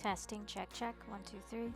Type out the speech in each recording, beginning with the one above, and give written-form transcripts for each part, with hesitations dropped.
Testing, check, check, 1, 2, 3.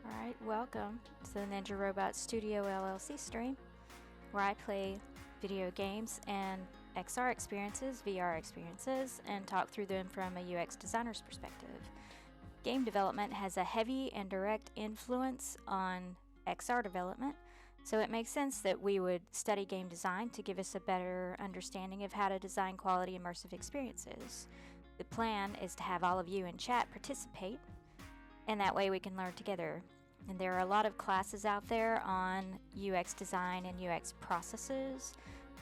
Alright, welcome to the Ninja Robot Studio LLC stream, where I play video games and XR experiences, VR experiences, and talk through them from a UX designer's perspective. Game development has a heavy and direct influence on XR development, so it makes sense that we would study game design to give us a better understanding of how to design quality immersive experiences. The plan is to have all of you in chat participate, and that way we can learn together. And there are a lot of classes out there on UX design and UX processes,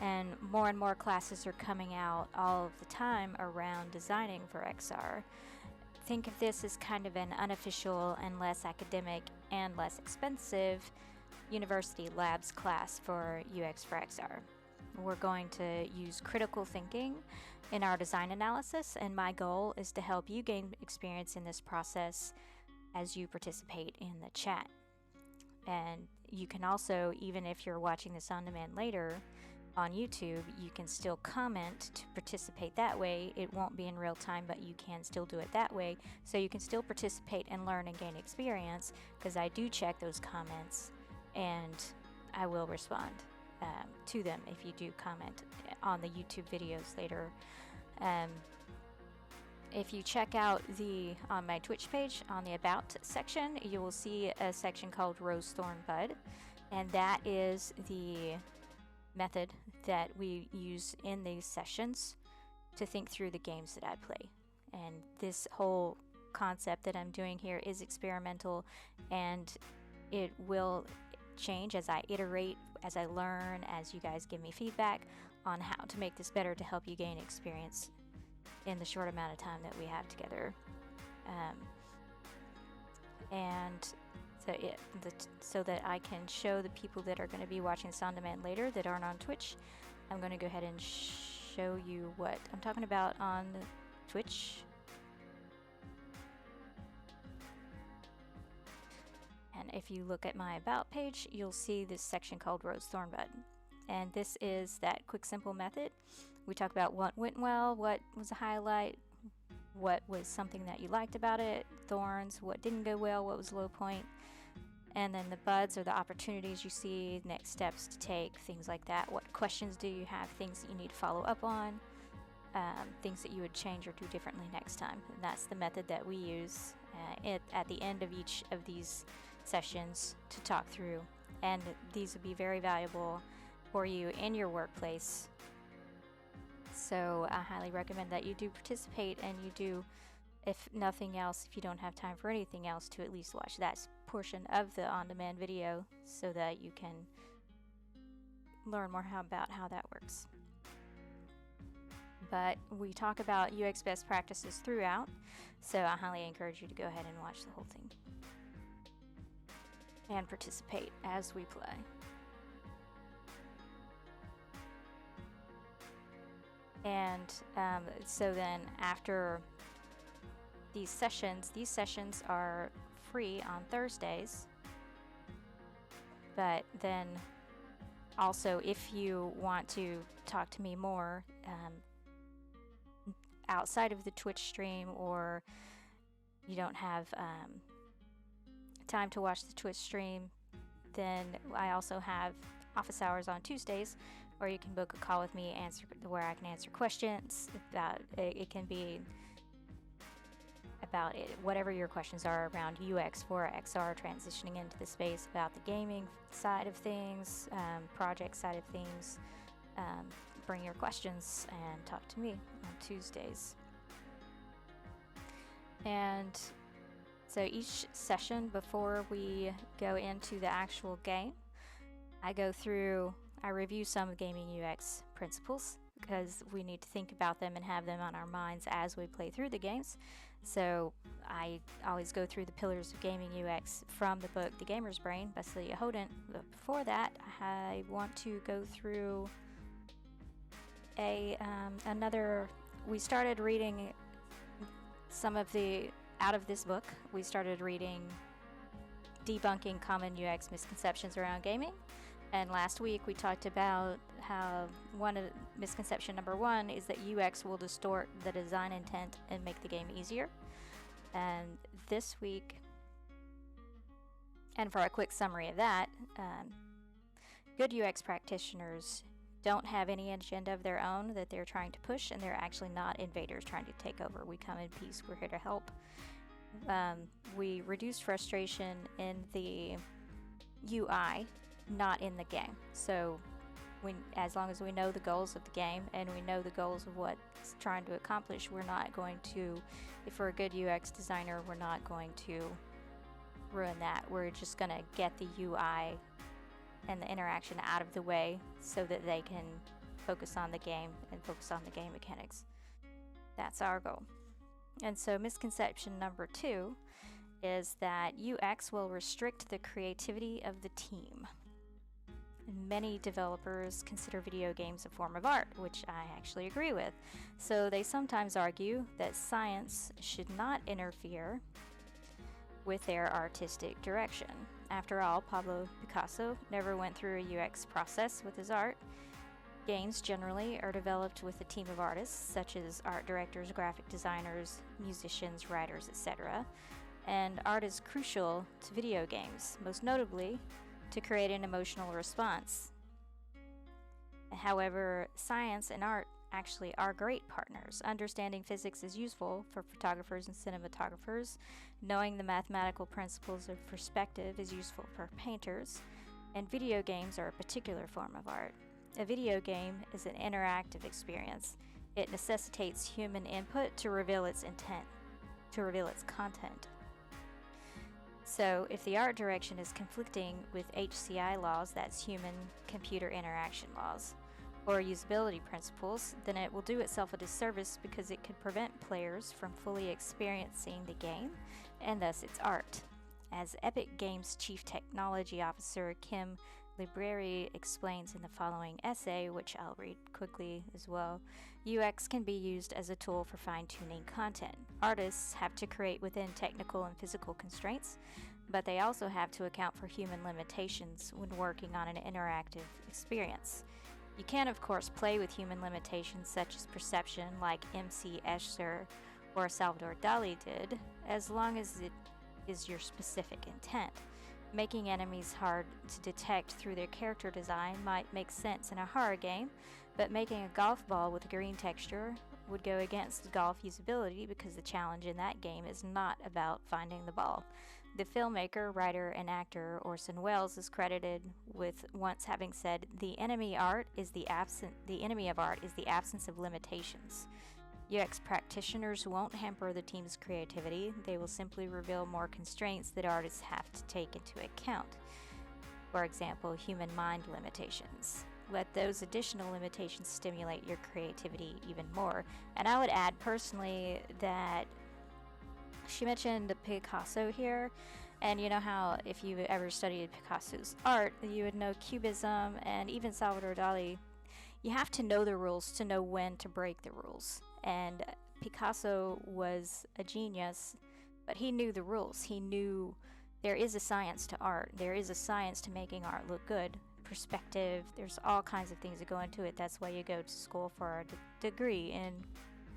and more classes are coming out all of the time around designing for XR. Think of this as kind of an unofficial and less academic and less expensive university labs class for UX for XR. We're going to use critical thinking in our design analysis, and my goal is to help you gain experience in this process as you participate in the chat. And you can also, even if you're watching this on demand later on YouTube, you can still comment to participate that way. It won't be in real time, but you can still do it that way, so you can still participate and learn and gain experience, because I do check those comments and I will respond to them if you do comment on the YouTube videos later. If you check out on my Twitch page, on the About section, you will see a section called Rose, Thorn, Bud, and that is the method that we use in these sessions to think through the games that I play. And this whole concept that I'm doing here is experimental, and it will change as I iterate, as I learn, as you guys give me feedback on how to make this better to help you gain experience in the short amount of time that we have together. And so that I can show the people that are going to be watching this on demand later that aren't on Twitch, I'm going to go ahead and show you what I'm talking about on Twitch And if you look at my About page, you'll see this section called Rose Thornbud. And this is that quick, simple method. We talk about what went well, what was a highlight, what was something that you liked about it, thorns, what didn't go well, what was a low point, and then the buds are the opportunities you see, next steps to take, things like that. What questions do you have, things that you need to follow up on, things that you would change or do differently next time. And that's the method that we use at the end of each of these sessions to talk through. And these would be very valuable for you in your workplace. So I highly recommend that you do participate, and you do, if nothing else, if you don't have time for anything else, to at least watch that portion of the on-demand video so that you can learn more about how that works. But we talk about UX best practices throughout, so I highly encourage you to go ahead and watch the whole thing and participate as we play. And so then after these sessions are free on Thursdays, but then also if you want to talk to me more outside of the Twitch stream, or you don't have time to watch the Twitch stream, then I also have office hours on Tuesdays, or you can book a call with me where I can answer questions about it. Can be about it, whatever your questions are around UX for XR, transitioning into the space, about the gaming side of things, project side of things. Bring your questions and talk to me on Tuesdays. And so each session before we go into the actual game, I review some gaming UX principles, because we need to think about them and have them on our minds as we play through the games. So I always go through the pillars of gaming UX from the book The Gamer's Brain by Celia Hodent. But before that, I want to go through we started reading out of this book. We started reading Debunking Common UX Misconceptions Around Gaming. And last week we talked about how misconception number 1 is that UX will distort the design intent and make the game easier. And this week, and for a quick summary of that, good UX practitioners don't have any agenda of their own that they're trying to push, and they're actually not invaders trying to take over. We come in peace. We're here to help. We reduce frustration in the UI, not in the game. So as long as we know the goals of the game and we know the goals of what it's trying to accomplish, we're not going to, if we're a good UX designer, we're not going to ruin that. We're just going to get the UI and the interaction out of the way so that they can focus on the game and focus on the game mechanics. That's our goal. And so misconception number 2 is that UX will restrict the creativity of the team. Many developers consider video games a form of art, which I actually agree with. So they sometimes argue that science should not interfere with their artistic direction. After all, Pablo Picasso never went through a UX process with his art. Games generally are developed with a team of artists, such as art directors, graphic designers, musicians, writers, etc. And art is crucial to video games, most notably to create an emotional response. However, science and art actually are great partners. Understanding physics is useful for photographers and cinematographers. Knowing the mathematical principles of perspective is useful for painters. And video games are a particular form of art. A video game is an interactive experience. It necessitates human input to reveal its intent, to reveal its content. So if the art direction is conflicting with HCI laws, that's human-computer interaction laws, or usability principles, then it will do itself a disservice because it could prevent players from fully experiencing the game, and thus its art. As Epic Games Chief Technology Officer Kim Libreri explains in the following essay, which I'll read quickly as well, UX can be used as a tool for fine-tuning content. Artists have to create within technical and physical constraints. but they also have to account for human limitations when working on an interactive experience. You can, of course, play with human limitations such as perception, like MC Escher or Salvador Dali did, as long as it is your specific intent. Making enemies hard to detect through their character design might make sense in a horror game, but making a golf ball with a green texture would go against golf usability because the challenge in that game is not about finding the ball. The filmmaker, writer, and actor Orson Welles is credited with once having said, "The enemy of art is the absence of limitations." UX practitioners won't hamper the team's creativity, they will simply reveal more constraints that artists have to take into account. For example, human mind limitations. Let those additional limitations stimulate your creativity even more. And I would add personally that she mentioned Picasso here, and you know how if you ever studied Picasso's art, you would know Cubism and even Salvador Dali. You have to know the rules to know when to break the rules. And Picasso was a genius, but he knew the rules. He knew there is a science to art. There is a science to making art look good. Perspective, there's all kinds of things that go into it. That's why you go to school for a degree in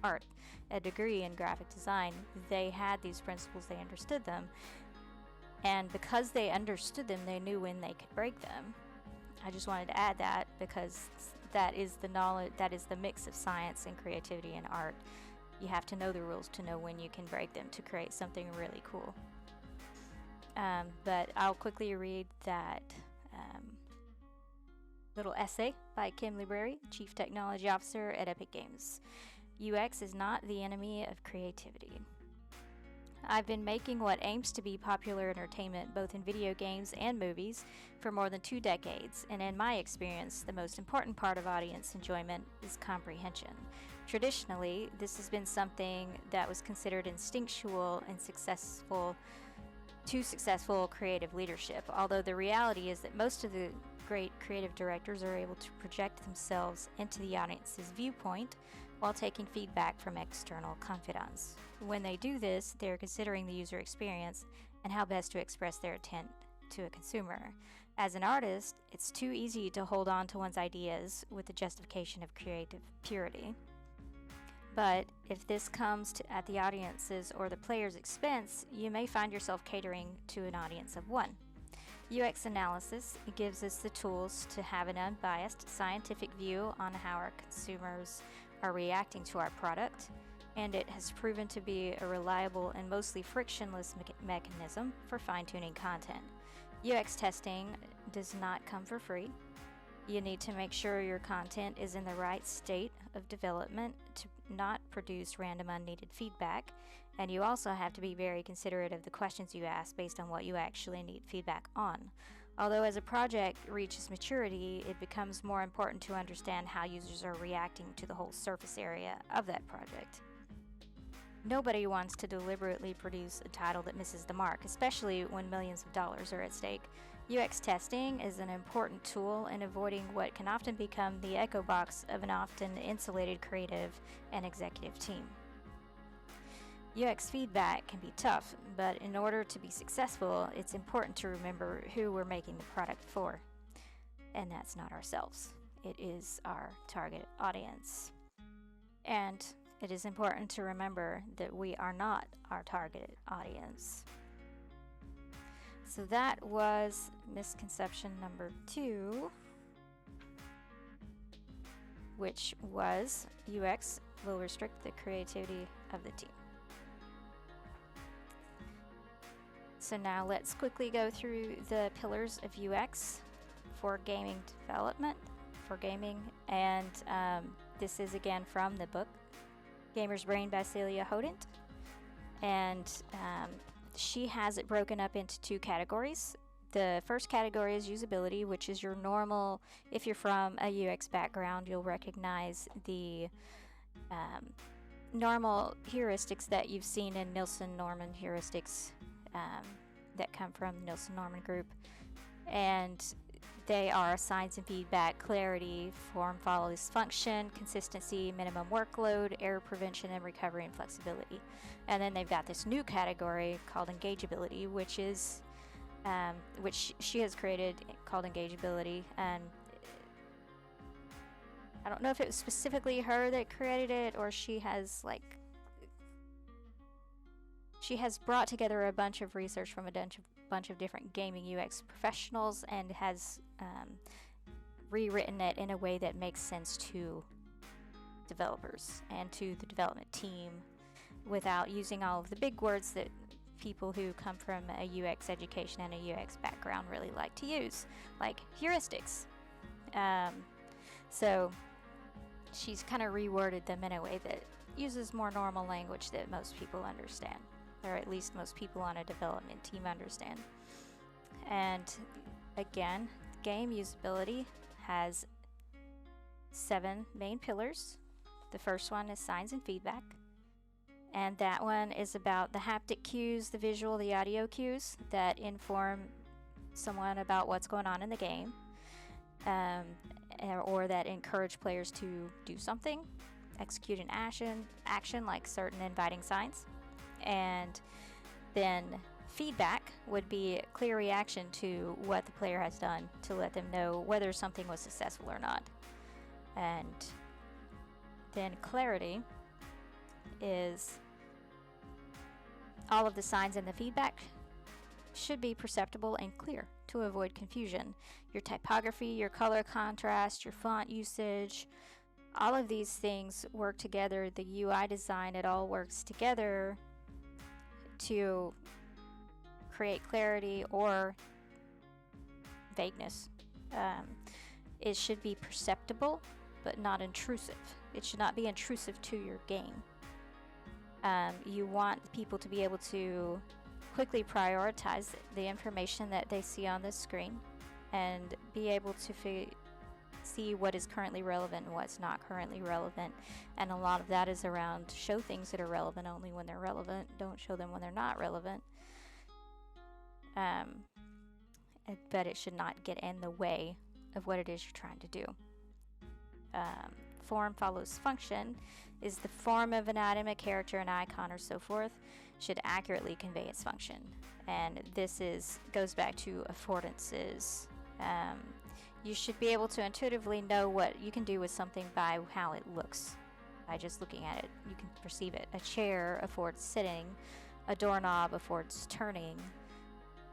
art, a degree in graphic design. They had these principles, they understood them. And because they understood them, they knew when they could break them. I just wanted to add that because that is the knowledge, that is the mix of science and creativity and art. You have to know the rules to know when you can break them to create something really cool. But I'll quickly read that little essay by Kim Library, Chief Technology Officer at Epic Games. UX is not the enemy of creativity. I've been making what aims to be popular entertainment both in video games and movies for more than 2 decades, and in my experience, the most important part of audience enjoyment is comprehension. Traditionally, this has been something that was considered instinctual and successful creative leadership, although the reality is that most of the great creative directors are able to project themselves into the audience's viewpoint while taking feedback from external confidants. When they do this, they're considering the user experience and how best to express their intent to a consumer. As an artist, it's too easy to hold on to one's ideas with the justification of creative purity. But if this comes at the audience's or the player's expense, you may find yourself catering to an audience of one. UX analysis gives us the tools to have an unbiased scientific view on how our consumers are reacting to our product, and it has proven to be a reliable and mostly frictionless mechanism for fine-tuning content. UX testing does not come for free. You need to make sure your content is in the right state of development to not produce random unneeded feedback, and you also have to be very considerate of the questions you ask based on what you actually need feedback on. Although as a project reaches maturity, it becomes more important to understand how users are reacting to the whole surface area of that project. Nobody wants to deliberately produce a title that misses the mark, especially when millions of dollars are at stake. UX testing is an important tool in avoiding what can often become the echo box of an often insulated creative and executive team. UX feedback can be tough, but in order to be successful, it's important to remember who we're making the product for. And that's not ourselves. It is our target audience. And it is important to remember that we are not our targeted audience. So that was misconception number 2, which was UX will restrict the creativity of the team. So now let's quickly go through the pillars of UX for gaming development, for gaming, and this is again from the book Gamer's Brain by Celia Hodent, and she has it broken up into 2 categories. The first category is usability, which is your normal, if you're from a UX background, you'll recognize the normal heuristics that you've seen in Nielsen-Norman heuristics that come from the Nielsen-Norman group. And they are signs and feedback, clarity, form follows function, consistency, minimum workload, error prevention, and recovery and flexibility. And then they've got this new category called engageability, which is which she has created, called engageability. And I don't know if it was specifically her that created it, or she has brought together a bunch of research from a bunch of different gaming UX professionals and has rewritten it in a way that makes sense to developers and to the development team without using all of the big words that people who come from a UX education and a UX background really like to use, like heuristics. So she's kind of reworded them in a way that uses more normal language that most people understand, or at least most people on a development team understand. And again, game usability has 7 main pillars. The first one is signs and feedback, and that one is about the haptic cues, the visual, the audio cues that inform someone about what's going on in the game, or that encourage players to do something, execute an action like certain inviting signs. And then feedback would be a clear reaction to what the player has done to let them know whether something was successful or not. And then clarity is all of the signs in the feedback should be perceptible and clear to avoid confusion. Your typography, your color contrast, your font usage, all of these things work together. The UI design, it all works together to create clarity or vagueness. It should be perceptible but not intrusive. It should not be intrusive to your game. You want people to be able to quickly prioritize the information that they see on the screen and be able to see what is currently relevant and what's not currently relevant. And a lot of that is around show things that are relevant only when they're relevant. Don't show them when they're not relevant. But it should not get in the way of what it is you're trying to do. Form follows function is the form of an item, a character, an icon, or so forth should accurately convey its function. And this goes back to affordances. You should be able to intuitively know what you can do with something by how it looks. By just looking at it, you can perceive it. A chair affords sitting, a doorknob affords turning.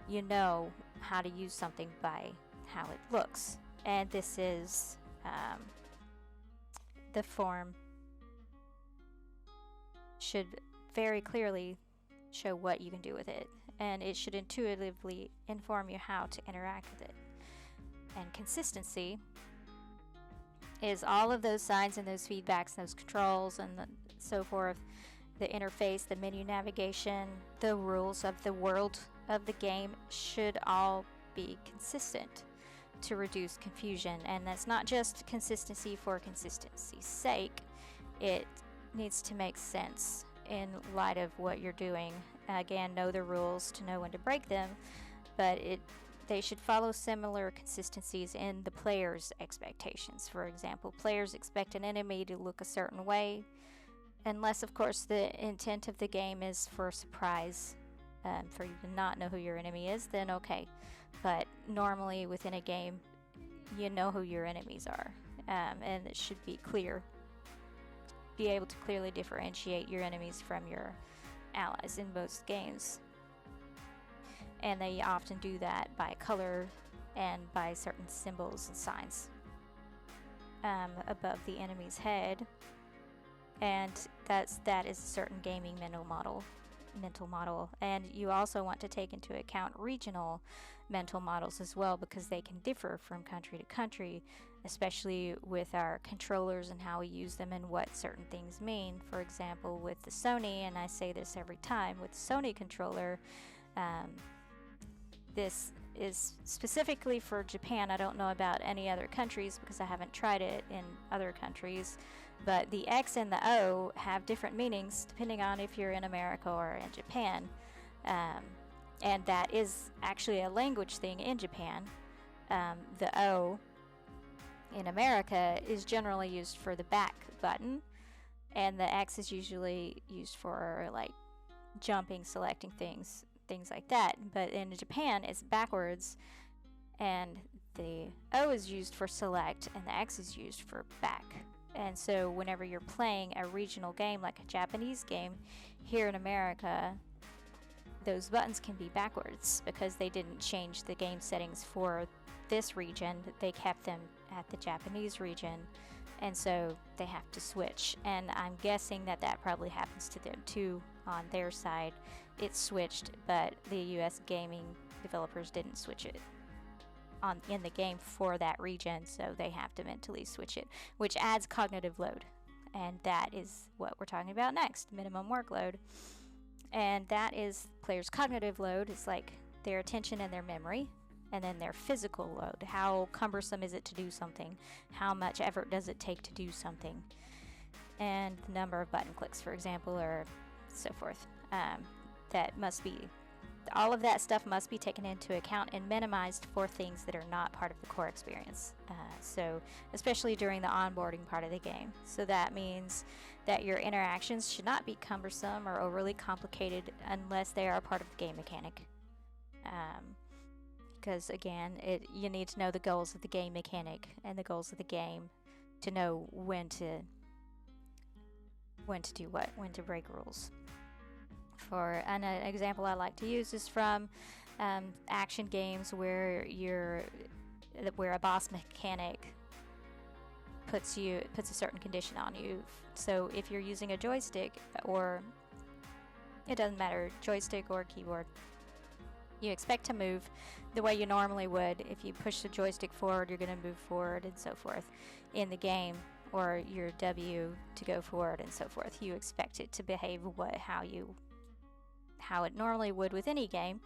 You know how to use something by how it looks. And this is the form should very clearly show what you can do with it, and it should intuitively inform you how to interact with it. And consistency is all of those signs and those feedbacks, those controls and so forth, the interface, the menu navigation, the rules of the world of the game should all be consistent to reduce confusion. And that's not just consistency for consistency's sake. It needs to make sense in light of what you're doing. Again, know the rules to know when to break them, but they should follow similar consistencies in the player's expectations. For example, players expect an enemy to look a certain way, unless, of course, the intent of the game is for a surprise, for you to not know who your enemy is, then okay. But normally within a game, you know who your enemies are, and it should be clear. Be able to clearly differentiate your enemies from your allies in most games. And they often do that by color and by certain symbols and signs above the enemy's head. And that is a certain gaming mental model. And you also want to take into account regional mental models as well, because they can differ from country to country, especially with our controllers and how we use them and what certain things mean. For example, with the Sony, and I say this every time, with the Sony controller, this is specifically for Japan. I don't know about any other countries because I haven't tried it in other countries, but the X and the O have different meanings depending on if you're in America or in Japan. And that is actually a language thing in Japan. The O in America is generally used for the back button, and the X is usually used for like jumping, selecting things, things like that. But in Japan, it's backwards, and the O is used for select, and the X is used for back. And so whenever you're playing a regional game like a Japanese game, here in America, those buttons can be backwards because they didn't change the game settings for this region. They kept them at the Japanese region, and so they have to switch. And I'm guessing that that probably happens to them too on their side. It's switched, but the US gaming developers didn't switch it in the game for that region, so they have to mentally switch it, which adds cognitive load. And that is what we're talking about next, minimum workload. And that is players' cognitive load. It's like their attention and their memory. And then their physical load. How cumbersome is it to do something? How much effort does it take to do something? And the number of button clicks, for example, or so forth. That must be, all of that stuff must be taken into account and minimized for things that are not part of the core experience. So especially during the onboarding part of the game. So that means that your interactions should not be cumbersome or overly complicated unless they are part of the game mechanic. Because again, you need to know the goals of the game mechanic and the goals of the game to know when to do what, when to break rules. For an example I like to use is from action games where a boss mechanic puts a certain condition on you. So if you're using a joystick, or it doesn't matter, joystick or keyboard, you expect to move the way you normally would. If you push the joystick forward, you're going to move forward and so forth in the game, or your W to go forward and so forth. You expect it to behave how it normally would with any game.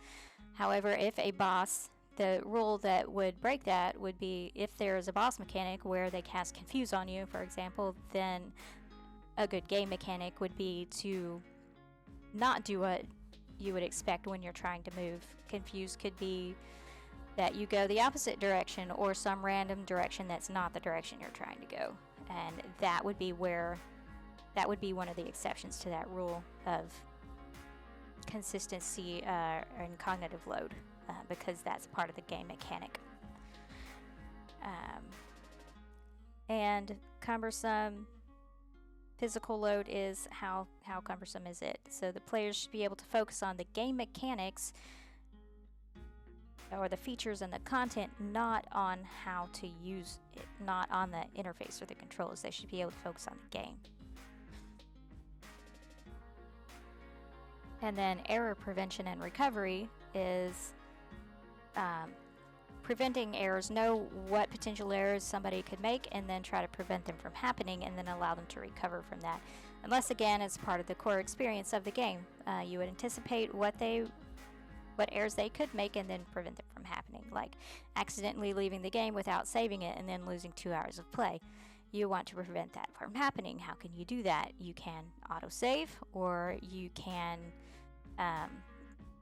However, if a boss, the rule that would break that would be if there's a boss mechanic where they cast Confuse on you, for example, then a good game mechanic would be to not do what you would expect when you're trying to move. Confuse could be that you go the opposite direction or some random direction that's not the direction you're trying to go. And that would be one of the exceptions to that rule of consistency and cognitive load, because that's part of the game mechanic. And cumbersome physical load is how cumbersome is it. So the players should be able to focus on the game mechanics or the features and the content, not on how to use it, not on the interface or the controls. They should be able to focus on the game. And then error prevention and recovery is preventing errors. Know what potential errors somebody could make and then try to prevent them from happening and then allow them to recover from that. Unless, again, it's part of the core experience of the game. You would anticipate what errors they could make and then prevent them from happening, like accidentally leaving the game without saving it and then losing 2 hours of play. You want to prevent that from happening. How can you do that? You can autosave, or you can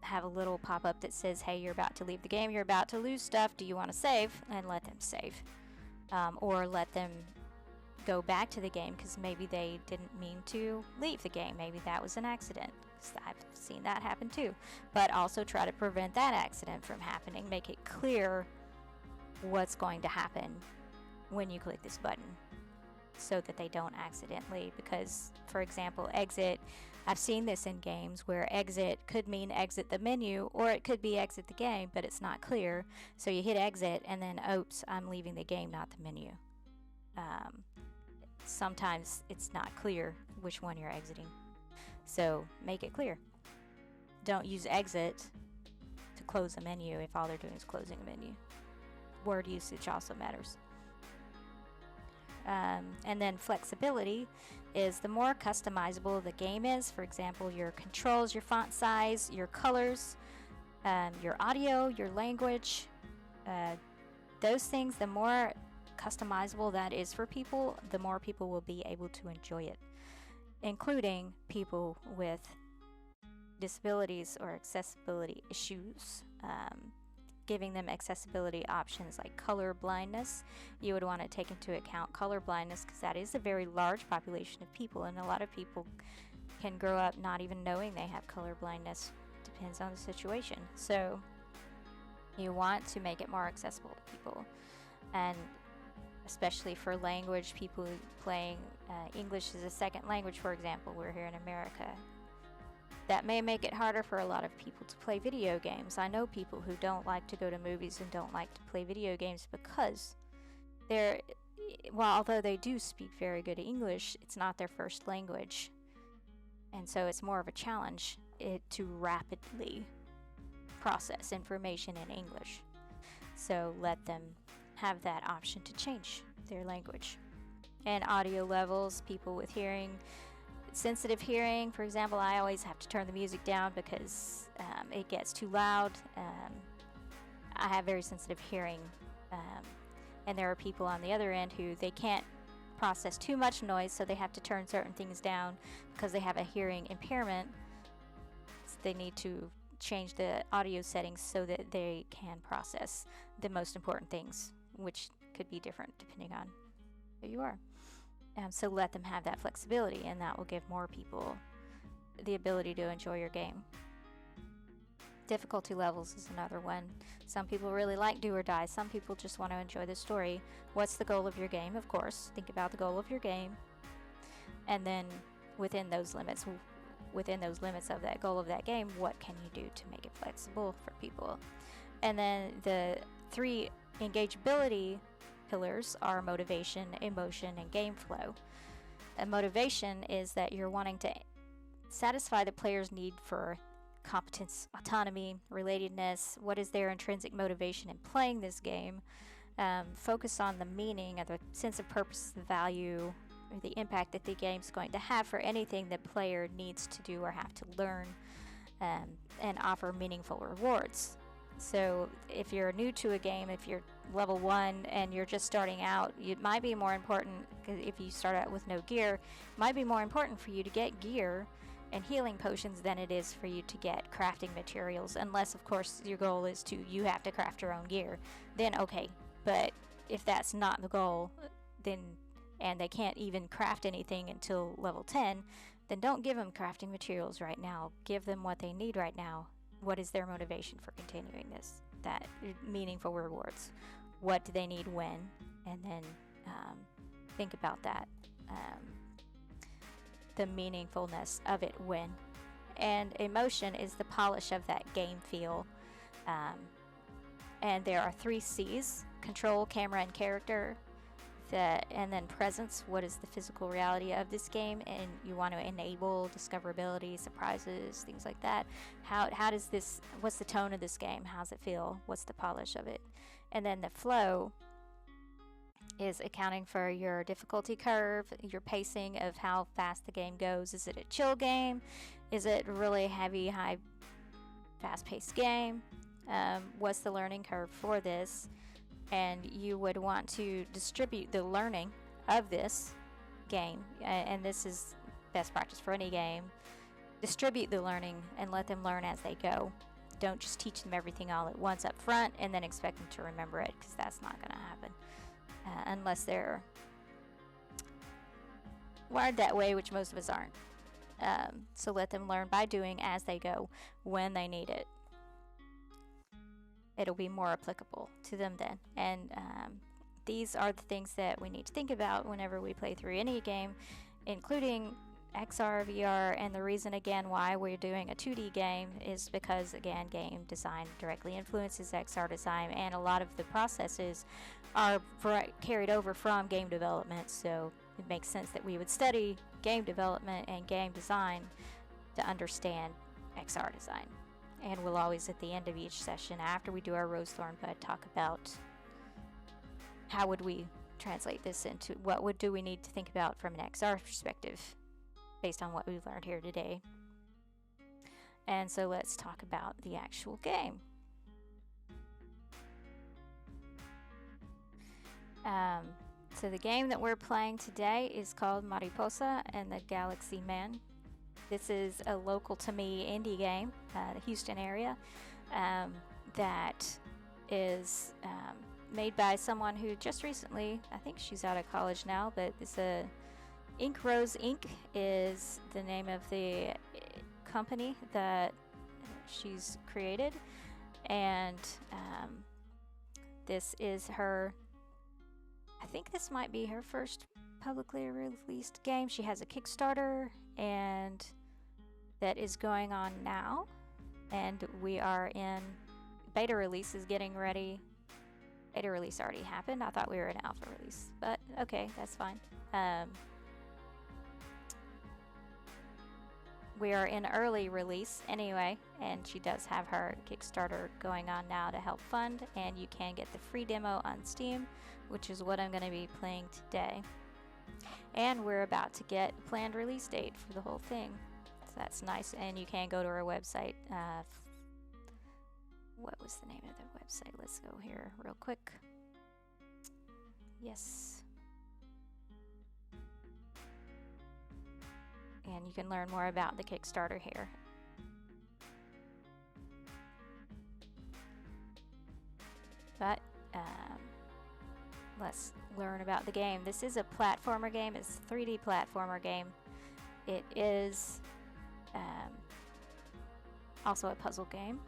have a little pop-up that says, hey, you're about to leave the game, you're about to lose stuff, do you want to save? And let them save. Or let them go back to the game because maybe they didn't mean to leave the game. Maybe that was an accident. I've seen that happen too. But also try to prevent that accident from happening. Make it clear what's going to happen when you click this button so that they don't accidentally, because, for example, exit, I've seen this in games where exit could mean exit the menu, or it could be exit the game, but it's not clear. So you hit exit and then, oops, I'm leaving the game, not the menu. Sometimes it's not clear which one you're exiting. So make it clear. Don't use exit to close a menu if all they're doing is closing a menu. Word usage also matters. And then flexibility is the more customizable the game is. For example, your controls, your font size, your colors, your audio, your language, those things, the more customizable that is for people, the more people will be able to enjoy it, including people with disabilities or accessibility issues. Giving them accessibility options like colorblindness. You would want to take into account colorblindness because that is a very large population of people, and a lot of people can grow up not even knowing they have colorblindness, depends on the situation. So you want to make it more accessible to people, and especially for language people playing English as a second language, for example. We're here in America. That may make it harder for a lot of people to play video games. I know people who don't like to go to movies and don't like to play video games because although they do speak very good English, it's not their first language. And so it's more of a challenge to rapidly process information in English. So let them have that option to change their language. And audio levels, people with sensitive hearing, for example, I always have to turn the music down because it gets too loud. I have very sensitive hearing, and there are people on the other end who they can't process too much noise, so they have to turn certain things down because they have a hearing impairment. So they need to change the audio settings so that they can process the most important things, which could be different depending on who you are. So let them have that flexibility, and that will give more people the ability to enjoy your game. Difficulty levels is another one. Some people really like do or die. Some people just want to enjoy the story. What's the goal of your game? Of course, think about the goal of your game, and then within those limits of that goal of that game, what can you do to make it flexible for people? And then the 3 engageability pillars are motivation, emotion, and game flow. And motivation is that you're wanting to satisfy the player's need for competence, autonomy, relatedness. What is their intrinsic motivation in playing this game? Focus on the meaning, or the sense of purpose, the value, or the impact that the game's going to have for anything the player needs to do or have to learn, and offer meaningful rewards. So if you're new to a game, if you're level 1 and you're just starting out, it might be more important, if you start out with no gear, it might be more important for you to get gear and healing potions than it is for you to get crafting materials, unless of course your goal is you have to craft your own gear. Then okay, but if that's not the goal, then, and they can't even craft anything until level 10, then don't give them crafting materials right now. Give them what they need right now. What is their motivation for continuing this? That meaningful rewards. What do they need when? And then think about that. The meaningfulness of it when. And emotion is the polish of that game feel. And there are 3 C's: control, camera, and character. And then presence, what is the physical reality of this game, and you want to enable discoverability, surprises, things like that. How does this, what's the tone of this game, how's it feel, what's the polish of it? And then the flow is accounting for your difficulty curve, your pacing of how fast the game goes. Is it a chill game? Is it really heavy, high, fast-paced game? What's the learning curve for this? And you would want to distribute the learning of this game, and this is best practice for any game. Distribute the learning and let them learn as they go. Don't just teach them everything all at once up front and then expect them to remember it, because that's not going to happen unless they're wired that way, which most of us aren't. So let them learn by doing as they go when they need it. It'll be more applicable to them then. And these are the things that we need to think about whenever we play through any game, including XR, VR, and the reason again why we're doing a 2D game is because, again, game design directly influences XR design, and a lot of the processes are carried over from game development, so it makes sense that we would study game development and game design to understand XR design. And we'll always, at the end of each session, after we do our Rose, Thorn, Bud, talk about how would we translate this into, do we need to think about from an XR perspective based on what we've learned here today. And so let's talk about the actual game. So the game that we're playing today is called Mariposa and the Galaxy Man. This is a local to me indie game, the Houston area, that is made by someone who just recently, I think she's out of college now, but it's Ink Rose Inc. is the name of the company that she's created, and this is her. I think this might be her first publicly released game. She has a Kickstarter, and that is going on now, and we are in beta release. Is getting ready. Beta release already happened. I thought we were in alpha release, but okay, that's fine. We are in early release anyway, and she does have her Kickstarter going on now to help fund, and you can get the free demo on Steam, which is what I'm going to be playing today. And we're about to get a planned release date for the whole thing, so that's nice. And you can go to our website. What was the name of the website? Let's go here real quick. Yes. And you can learn more about the Kickstarter here. But let's learn about the game. This is a platformer game. It's a 3D platformer game. It is also a puzzle game.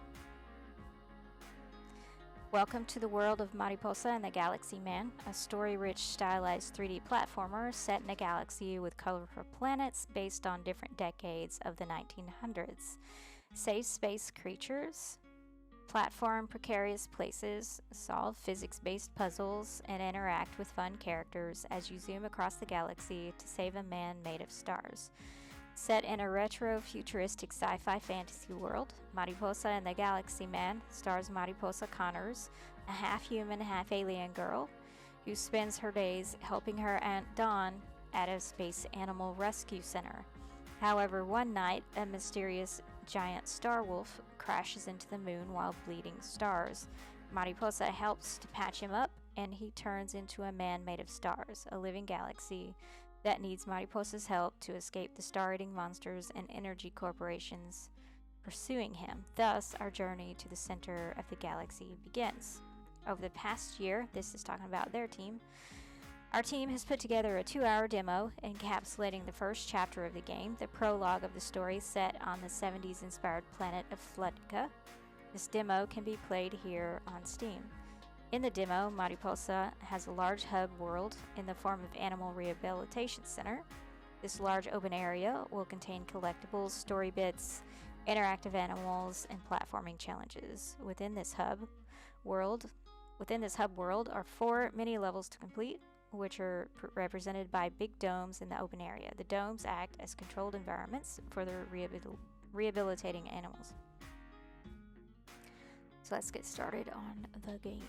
Welcome to the world of Mariposa and the Galaxy Man, a story-rich, stylized 3D platformer set in a galaxy with colorful planets based on different decades of the 1900s. Save space creatures, platform precarious places, solve physics-based puzzles, and interact with fun characters as you zoom across the galaxy to save a man made of stars. Set in a retro-futuristic sci-fi fantasy world, Mariposa and the Galaxy Man stars Mariposa Connors, a half-human, half-alien girl who spends her days helping her Aunt Dawn at a space animal rescue center. However, one night, a mysterious giant star wolf crashes into the moon while bleeding stars. Mariposa helps to patch him up, and he turns into a man made of stars, a living galaxy that needs Mariposa's help to escape the star-eating monsters and energy corporations pursuing him. Thus, our journey to the center of the galaxy begins. Over the past year, this is talking about their team, our team has put together a 2-hour demo encapsulating the first chapter of the game, the prologue of the story set on the 70s-inspired planet of Floodka. This demo can be played here on Steam. In the demo, Mariposa has a large hub world in the form of Animal Rehabilitation Center. This large open area will contain collectibles, story bits, interactive animals, and platforming challenges. Within this hub world are 4 mini levels to complete, which are represented by big domes in the open area. The domes act as controlled environments for the rehabilitating animals. So let's get started on the game.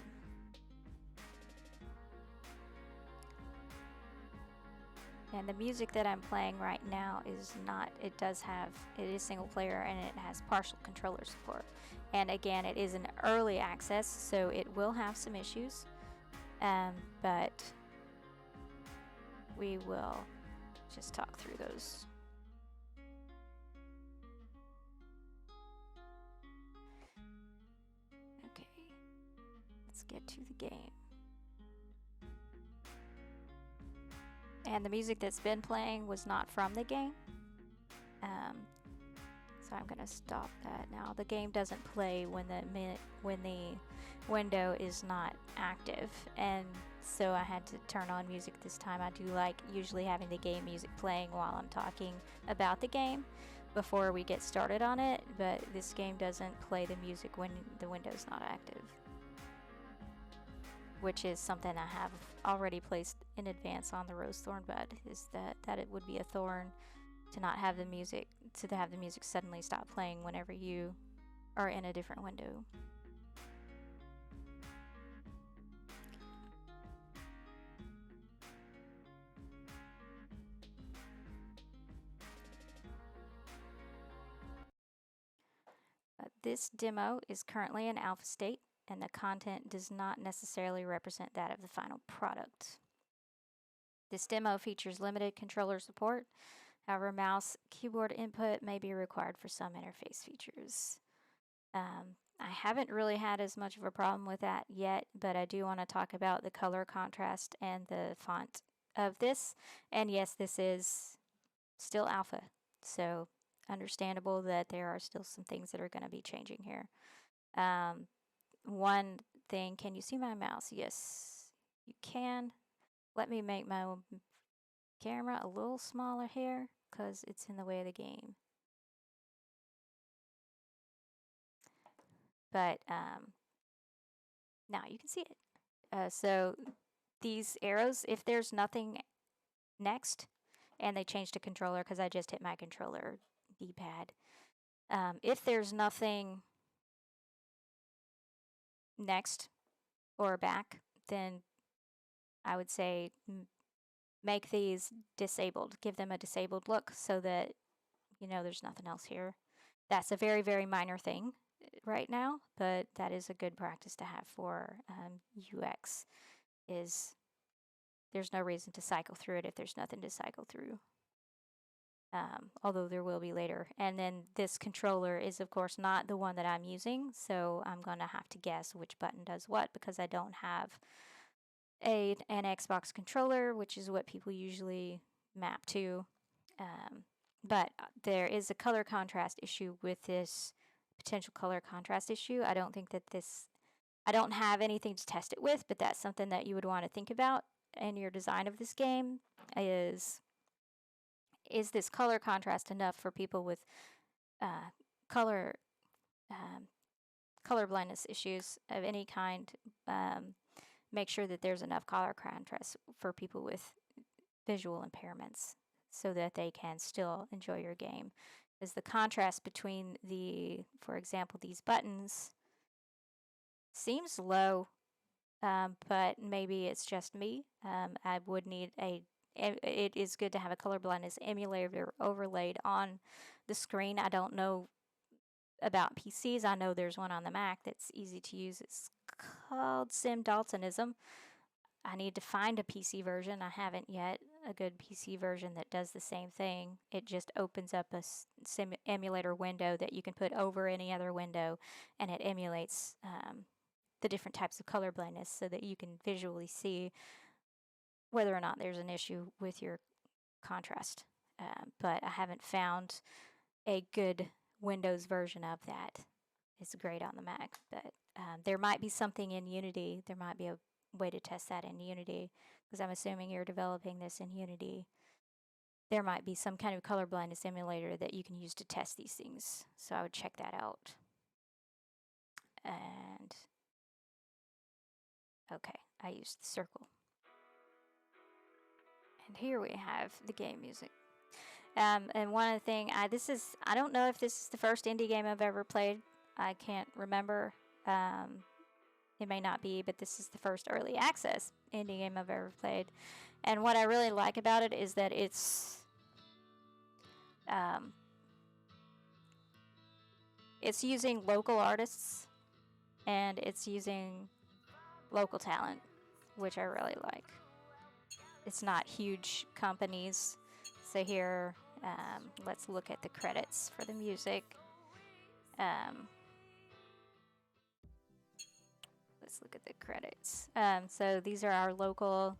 And the music that I'm playing right now is it is single player, and it has partial controller support. And again, it is an early access, so it will have some issues, but we will just talk through those. Okay, let's get to the game. And the music that's been playing was not from the game. So I'm going to stop that now. The game doesn't play when the window is not active. And so I had to turn on music this time. I do like usually having the game music playing while I'm talking about the game before we get started on it. But this game doesn't play the music when the window's not active, which is something I have already placed in advance on the rose thorn bud, is that it would be a thorn to not have the music, to have the music suddenly stop playing whenever you are in a different window. This demo is currently in alpha state, and the content does not necessarily represent that of the final product. This demo features limited controller support. However, mouse keyboard input may be required for some interface features. I haven't really had as much of a problem with that yet, but I do want to talk about the color contrast and the font of this. And yes, this is still alpha, so understandable that there are still some things that are going to be changing here. One thing, can you see my mouse? Yes, you can. Let me make my camera a little smaller here because it's in the way of the game. But now you can see it. So these arrows, if there's nothing next, and they changed to controller because I just hit my controller D-pad. If there's nothing next or back, then I would say make these disabled. Give them a disabled look so that you know there's nothing else here. That's a very, very minor thing right now, but that is a good practice to have for UX. Is there's no reason to cycle through it if there's nothing to cycle through. Although there will be later. And then this controller is, of course, not the one that I'm using, so I'm going to have to guess which button does what because I don't have an Xbox controller, which is what people usually map to. But there is a color contrast issue with this potential color contrast issue. I don't think that I don't have anything to test it with, but that's something that you would want to think about in your design of this game is this color contrast enough for people with color colorblindness issues of any kind? Make sure that there's enough color contrast for people with visual impairments so that they can still enjoy your game. Is the contrast between for example, these buttons seems low, but maybe it's just me. I would need it is good to have a colorblindness emulator overlaid on the screen. I don't know about PCs. I know there's one on the Mac that's easy to use. It's called Daltonism. I need to find a PC version. I haven't yet. A good PC version that does the same thing. It just opens up a emulator window that you can put over any other window, and it emulates the different types of color blindness so that you can visually see whether or not there's an issue with your contrast. But I haven't found a good Windows version of that. It's great on the Mac, but there might be something in Unity. There might be a way to test that in Unity because I'm assuming you're developing this in Unity. There might be some kind of color blindness emulator that you can use to test these things. So I would check that out. And okay, I used the circle. And here we have the game music. And one other thing, I don't know if this is the first indie game I've ever played. I can't remember. It may not be, but this is the first early access indie game I've ever played. And what I really like about it is that it's using local artists and it's using local talent, which I really like. It's not huge companies. So here, let's look at the credits for the music. Let's look at the credits. So these are our local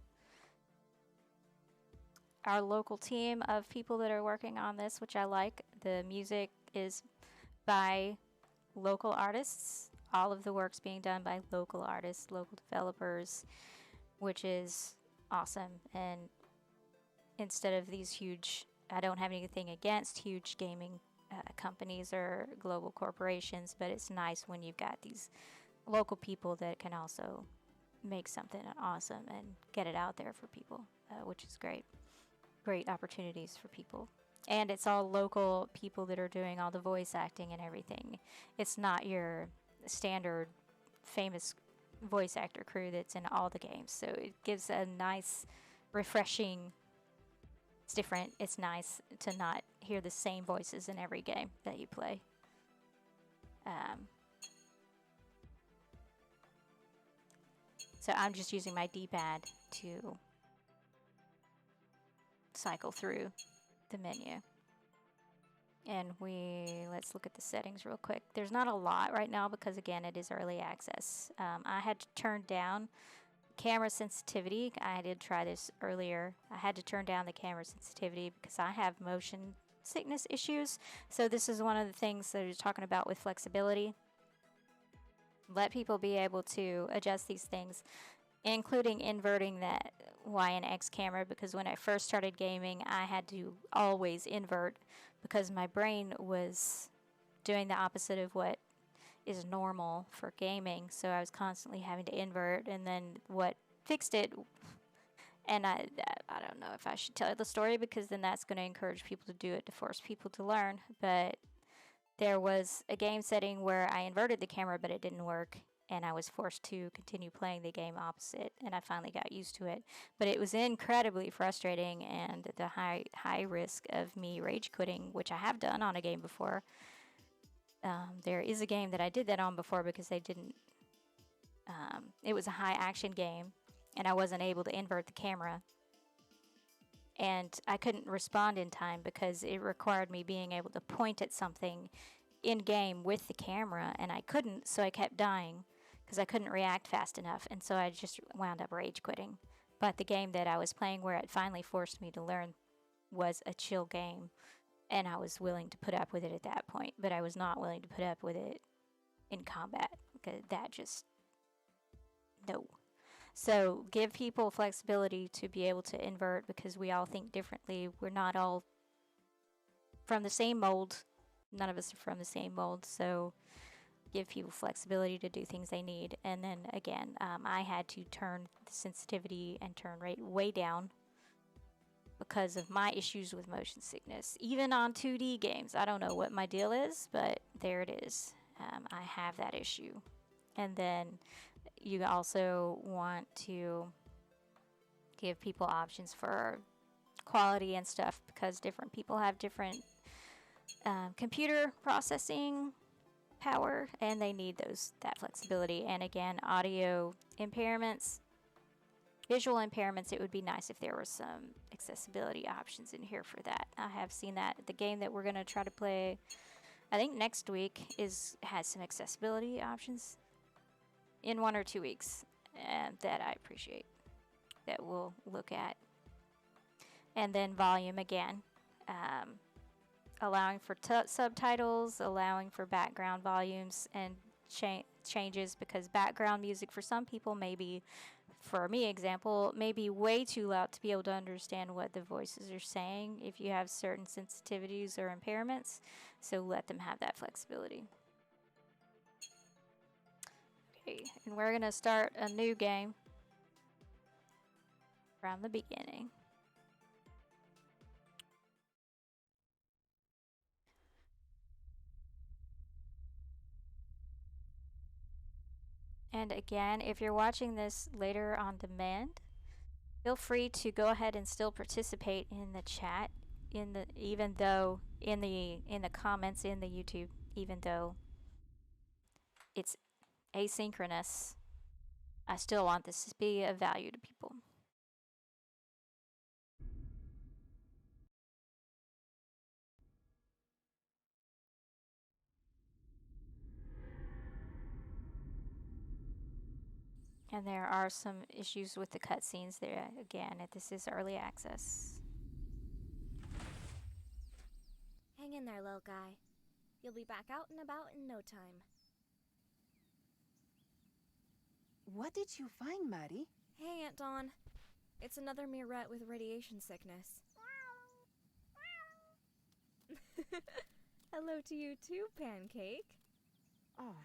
team of people that are working on this, which I like. The music is by local artists. All of the work's being done by local artists, local developers, which is awesome. And instead of these huge, I don't have anything against huge gaming companies or global corporations, but it's nice when you've got these local people that can also make something awesome and get it out there for people, which is great. Great opportunities for people. And it's all local people that are doing all the voice acting and everything. It's not your standard famous voice actor crew that's in all the games. So it gives a nice, refreshing, it's different. It's nice to not hear the same voices in every game that you play. So I'm just using my D-pad to cycle through the menu. And let's look at the settings real quick. There's not a lot right now because, again, it is early access. I had to turn down camera sensitivity. I did try this earlier. I had to turn down the camera sensitivity because I have motion sickness issues. So this is one of the things that you're talking about with flexibility. Let people be able to adjust these things, including inverting that Y and X camera, because when I first started gaming, I had to always invert because my brain was doing the opposite of what is normal for gaming. So I was constantly having to invert, and then what fixed it, and I don't know if I should tell the story because then that's going to encourage people to do it to force people to learn, but there was a game setting where I inverted the camera but it didn't work, and I was forced to continue playing the game opposite, and I finally got used to it. But it was incredibly frustrating, and the high risk of me rage quitting, which I have done on a game before. There is a game that I did that on before because they didn't. It was a high action game, and I wasn't able to invert the camera, and I couldn't respond in time because it required me being able to point at something in game with the camera, and I couldn't, so I kept dying because I couldn't react fast enough, and so I just wound up rage quitting. But the game that I was playing where it finally forced me to learn was a chill game, and I was willing to put up with it at that point, but I was not willing to put up with it in combat because that just, no. So give people flexibility to be able to invert because we all think differently. We're not all from the same mold. None of us are from the same mold, so give people flexibility to do things they need. And then again, I had to turn the sensitivity and turn rate way down because of my issues with motion sickness. Even on 2D games, I don't know what my deal is, but there it is. I have that issue. And then you also want to give people options for quality and stuff because different people have different computer processing power, and they need that flexibility. And again, audio impairments, visual impairments, it would be nice if there were some accessibility options in here for that. I have seen that. The game that we're going to try to play, I think next week, has some accessibility options in 1 or 2 weeks, and that I appreciate, that we'll look at. And then volume again, allowing for subtitles, allowing for background volumes and changes, because background music for some people may be, for me example, may be way too loud to be able to understand what the voices are saying if you have certain sensitivities or impairments, so let them have that flexibility. Okay, and we're going to start a new game from the beginning. And again, if you're watching this later on demand, feel free to go ahead and still participate in the chat, even though in the comments in the YouTube, even though it's asynchronous. I still want this to be of value to people. And there are some issues with the cutscenes there. Again, this is early access. Hang in there, little guy. You'll be back out and about in no time. What did you find, Maddie? Hey, Aunt Dawn. It's another mirette with radiation sickness. Hello to you too, Pancake. Oh,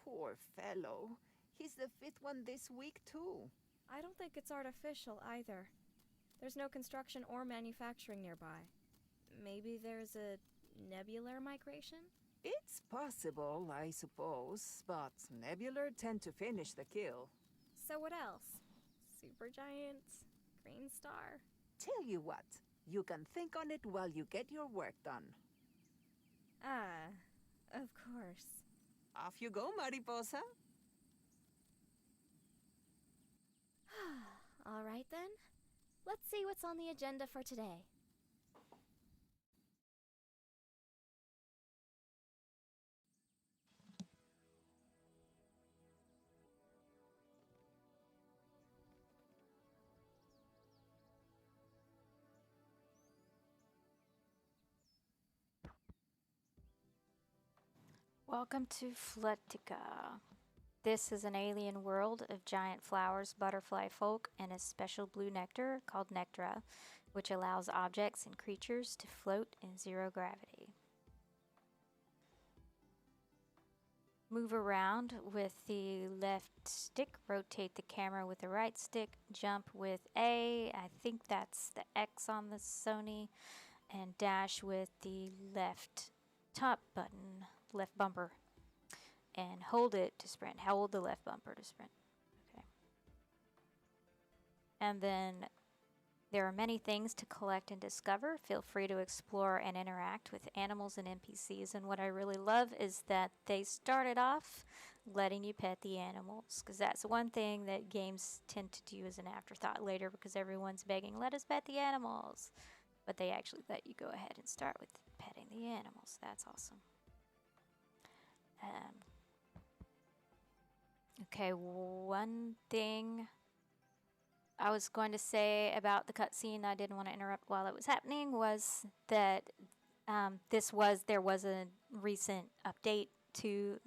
poor fellow. He's the 5th one this week, too. I don't think it's artificial either. There's no construction or manufacturing nearby. Maybe there's a nebular migration? It's possible, I suppose, but nebular tend to finish the kill. So what else? Supergiants? Green star? Tell you what, you can think on it while you get your work done. Ah, of course. Off you go, Mariposa. All right then. Let's see what's on the agenda for today. Welcome to Fletica. This is an alien world of giant flowers, butterfly folk, and a special blue nectar called Nectra, which allows objects and creatures to float in zero gravity. Move around with the left stick, rotate the camera with the right stick, jump with A, I think that's the X on the Sony, and dash with the left top button, left bumper, and hold it to sprint. Hold the left bumper to sprint. Okay. And then there are many things to collect and discover. Feel free to explore and interact with animals and NPCs. And what I really love is that they started off letting you pet the animals, because that's one thing that games tend to do as an afterthought later, because everyone's begging, let us pet the animals. But they actually let you go ahead and start with petting the animals. That's awesome. Okay, one thing I was going to say about the cutscene I didn't want to interrupt while it was happening was that there was a recent update to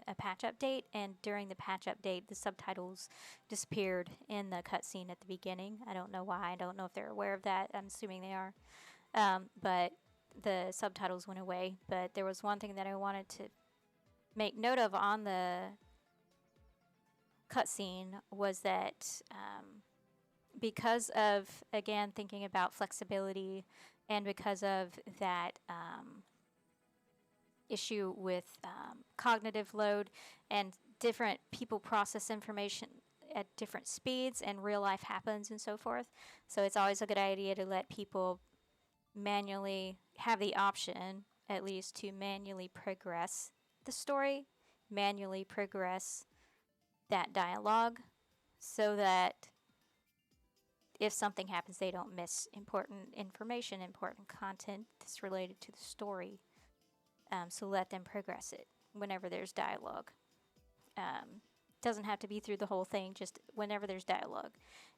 a patch update, and during the patch update, the subtitles disappeared in the cutscene at the beginning. I don't know why. I don't know if they're aware of that. I'm assuming they are. But the subtitles went away. But there was one thing that I wanted to make note of on the cutscene was that because of, again, thinking about flexibility, and because of that issue with cognitive load, and different people process information at different speeds, and real life happens and so forth. So it's always a good idea to let people manually have the option, at least, to manually progress the story, manually progress that dialogue, so that if something happens, they don't miss important information, important content that's related to the story. So let them progress it whenever there's dialogue. Doesn't have to be through the whole thing, just whenever there's dialogue.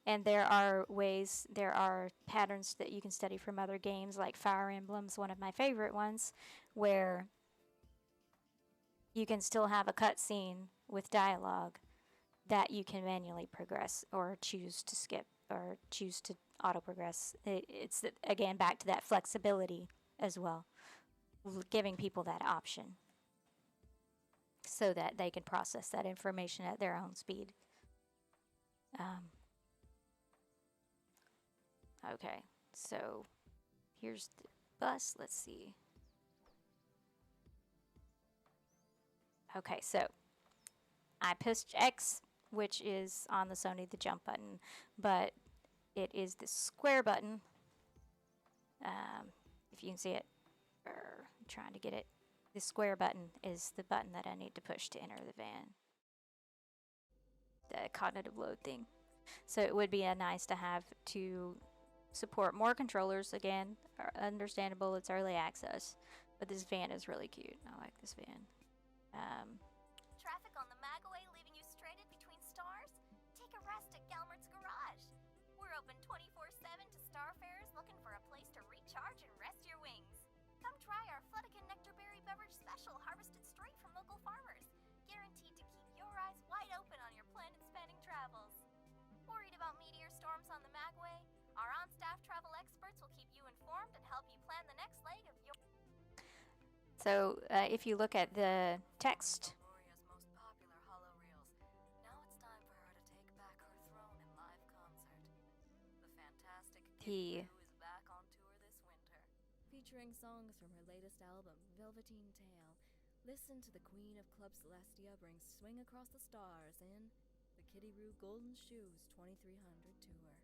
And there are patterns that you can study from other games, like Fire Emblem's one of my favorite ones, where you can still have a cutscene with dialogue that you can manually progress or choose to skip or choose to auto progress. It's again back to that flexibility as well, giving people that option so that they can process that information at their own speed. Okay, so here's the bus. Let's see. Okay, so I pushed X, which is on the Sony, the jump button, but it is the square button. If you can see it, I'm trying to get it. The square button is the button that I need to push to enter the van. The cognitive load thing. So it would be nice to have to support more controllers. Again, understandable, it's early access, but this van is really cute. I like this van. Traffic on the Magaway leaving you stranded between stars? Take a rest at Gelmert's Garage. We're open 24/7 to starfarers looking for a place to recharge and rest your wings. Come try our Flutican Nectarberry Beverage Special harvested straight from local farmers, guaranteed to keep your eyes wide open on your planet-spanning travels. Worried about meteor storms on the Magaway? Our on-staff travel experts will keep you informed and help you plan the next leg of your... So if you look at the text, Gloria's most popular hollow reels. Now it's time for her to take back her throne in live concert. The fantastic Kid Boo is back on tour this winter. Featuring songs from her latest album, Velveteen Tale. Listen to the Queen of Club Celestia bring Swing Across the Stars in the Kitty Roo Golden Shoes 2300 tour.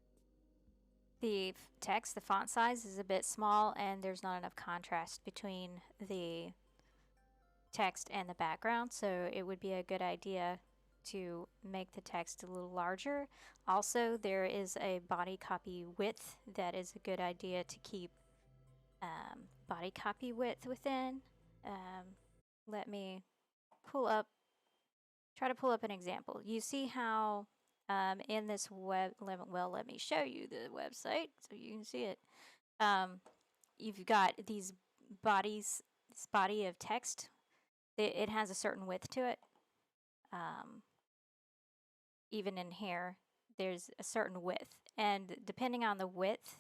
the text, the font size is a bit small, and there's not enough contrast between the text and the background, so it would be a good idea to make the text a little larger. Also, there is a body copy width that is a good idea to keep body copy width within. Let me try to pull up an example. You see how in this let me show you the website so you can see it. You've got these bodies, this body of text it has a certain width to it. Even in here, there's a certain width, and depending on the width,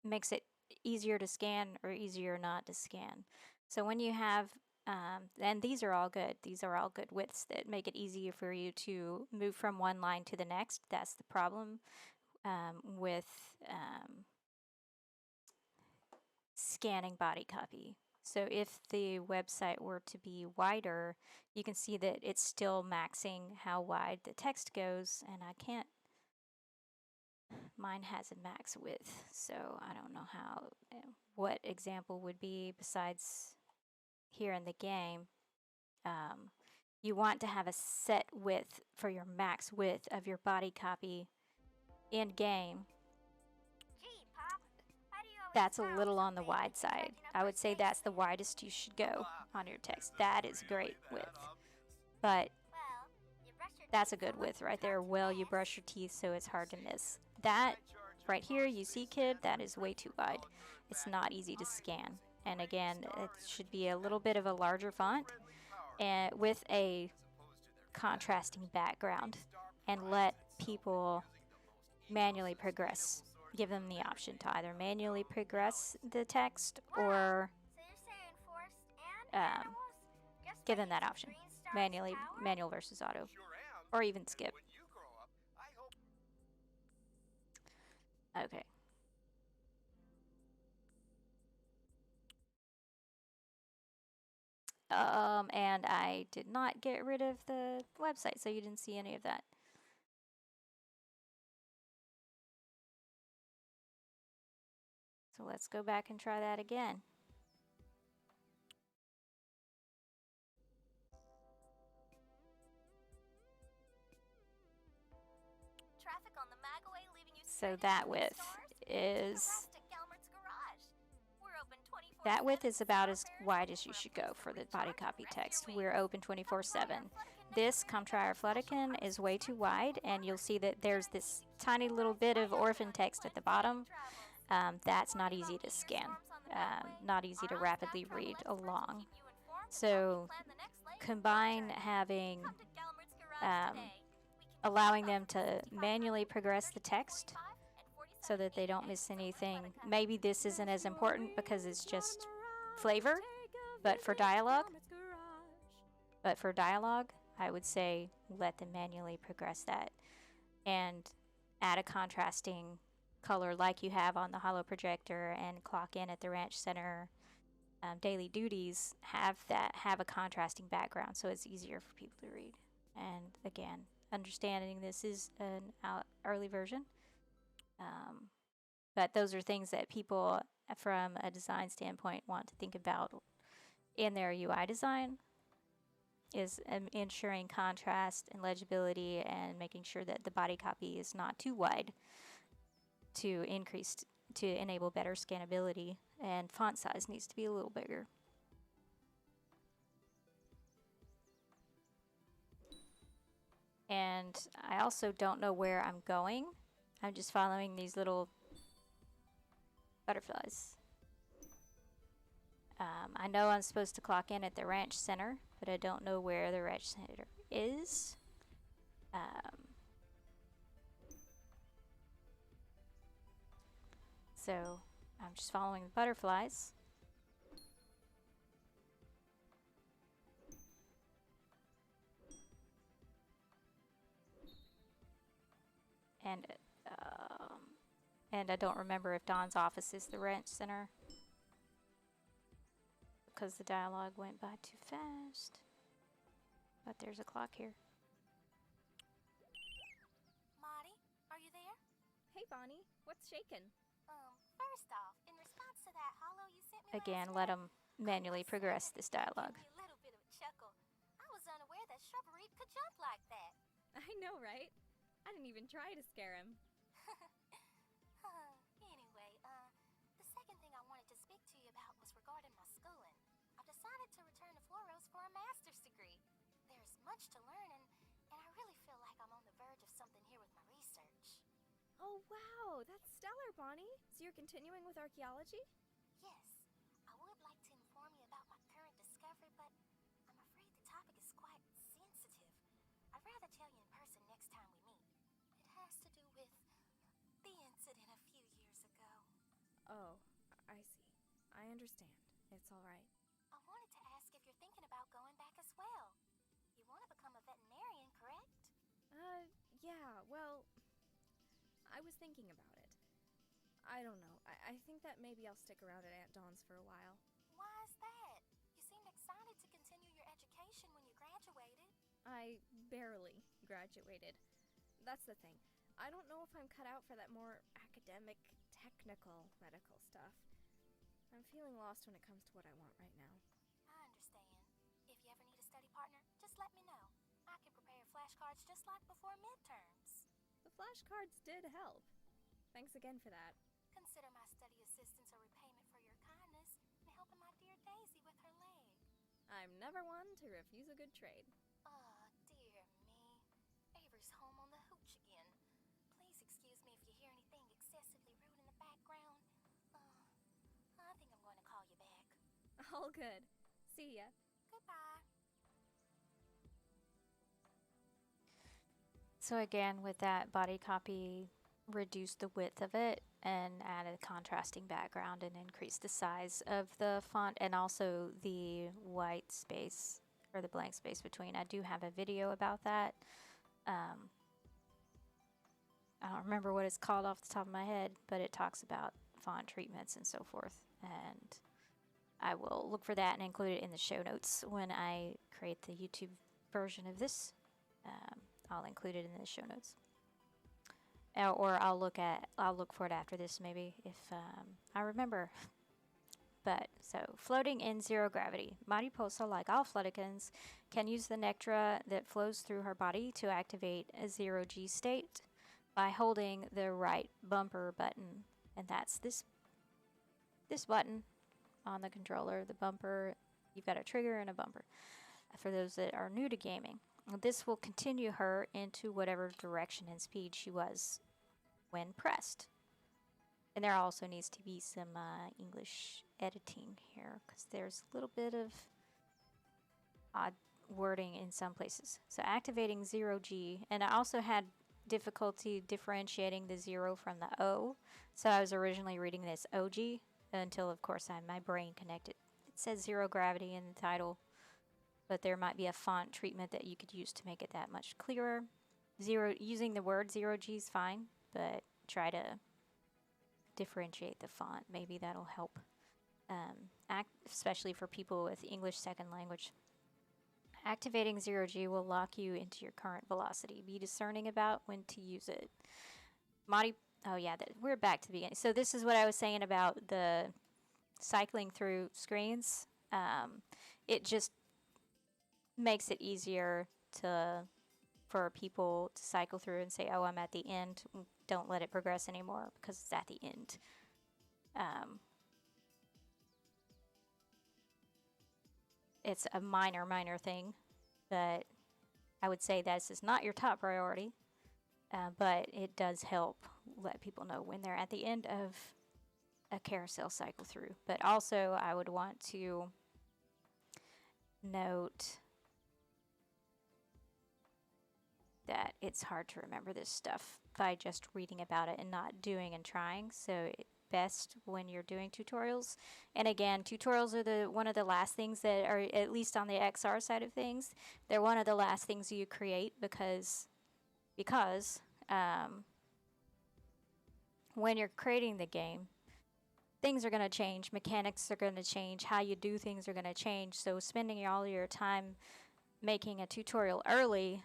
makes it easier to scan or easier not to scan. So when you have, and these are all good. These are all good widths that make it easier for you to move from one line to the next. That's the problem with scanning body copy. So if the website were to be wider, you can see that it's still maxing how wide the text goes, and I can't, mine has a max width, so I don't know how, what example would be besides here in the game. You want to have a set width for your max width of your body copy in game. That's a little on the wide side. I would say that's the widest you should go on your text. That is great width. But that's a good width right there. Well, you brush your teeth so it's hard to miss. That right here, you see, kid, that is way too wide. It's not easy to scan. And again, it should be a little bit of a larger font and with a contrasting background, and let people manually progress. Give them the option to either manually progress the text or give them that option. Manual versus auto. Or even skip. Okay. And I did not get rid of the website, so you didn't see any of that. So let's go back and try that again. Traffic on the Magaway leaving you So that width is, that width is about as wide as you should go for the body copy text. We're open 24/7. This Come Try Our Flutican is way too wide, and you'll see that there's this tiny little bit of orphan text at the bottom. That's not easy to scan, not easy to rapidly read along. So combine having, allowing them to manually progress the text so that they don't miss anything. Maybe this isn't as important because it's just flavor, but for dialogue, I would say let them manually progress that and add a contrasting color like you have on the holo projector and clock in at the ranch center. Daily duties have a contrasting background, so it's easier for people to read. And again, understanding this is an early version, but those are things that people from a design standpoint want to think about in their UI design, is ensuring contrast and legibility and making sure that the body copy is not too wide to enable better scannability, and font size needs to be a little bigger. And I also don't know where I'm going. I'm just following these little butterflies. I know I'm supposed to clock in at the ranch center, but I don't know where the ranch center is. So I'm just following the butterflies. And I don't remember if Dawn's office is the ranch center, because the dialogue went by too fast. But there's a clock here. Marty, are you there? Hey, Bonnie, what's shaking? First off, in response to that holo you sent me Again, last let night, them manually progress this dialogue. gave me a little bit of a chuckle. I was unaware that shrubbery could jump like that. I know, right? I didn't even try to scare him. Anyway, the second thing I wanted to speak to you about was regarding my schooling. I've decided to return to Floros for a master's degree. There's much to learn, and I really feel like I'm on the verge of something here with my research. Oh, wow, that's stellar, Bonnie. So you're continuing with archaeology? Yes, I would like to inform you about my current discovery, but I'm topic is quite sensitive. I'd rather tell you in person next time we meet. It has to do with the incident a few years ago. Oh, I see. I understand. It's all right. I wanted to ask if you're thinking about going back as well. You want to become a veterinarian, correct? Yeah, well, I was thinking about it. I don't know. I think that maybe I'll stick around at Aunt Dawn's for a while. Why is that? You seemed excited to continue your education when you graduated. I barely graduated. That's the thing. I don't know if I'm cut out for that more academic, technical medical stuff. I'm feeling lost when it comes to what I want right now. I understand. If you ever need a study partner, just let me know. I can prepare flashcards just like before midterms. The flashcards did help. Thanks again for that. Consider my study assistance a repayment for your kindness in helping my dear Daisy with her leg. I'm never one to refuse a good trade. Oh, dear me. Avery's home on the hooch again. Please excuse me if you hear anything excessively rude in the background. I think I'm going to call you back. All good. See ya. Goodbye. So again, with that body copy, reduce the width of it and add a contrasting background and increase the size of the font and also the white space or the blank space between. I do have a video about that. I don't remember what it's called off the top of my head, but it talks about font treatments and so forth. And I will look for that and include it in the show notes when I create the YouTube version of this. I'll include it in the show notes. Or I'll look for it after this maybe if I remember. But so floating in zero gravity. Mariposa, like all Floodicans, can use the nectar that flows through her body to activate a zero G state by holding the right bumper button, and that's this button on the controller. The bumper, you've got a trigger and a bumper. For those that are new to gaming, this will continue her into whatever direction and speed she was when pressed. And there also needs to be some English editing here because there's a little bit of odd wording in some places. So activating 0G, and I also had difficulty differentiating the 0 from the O. So I was originally reading this OG until, of course, my brain connected. It says zero gravity in the title, but there might be a font treatment that you could use to make it that much clearer. Using the word 0G is fine, but try to differentiate the font. Maybe that'll help, especially for people with English second language. Activating 0G will lock you into your current velocity. Be discerning about when to use it. We're back to the beginning. So this is what I was saying about the cycling through screens. It just makes it easier for people to cycle through and say, oh, I'm at the end. Don't let it progress anymore because it's at the end. It's a minor thing, but I would say this is not your top priority, but it does help let people know when they're at the end of a carousel cycle through. But also I would want to note that it's hard to remember this stuff by just reading about it and not doing and trying. So best when you're doing tutorials. And again, tutorials are one of the last things that are, at least on the XR side of things, they're one of the last things you create because when you're creating the game, things are going to change, mechanics are going to change, how you do things are going to change. So spending all your time making a tutorial early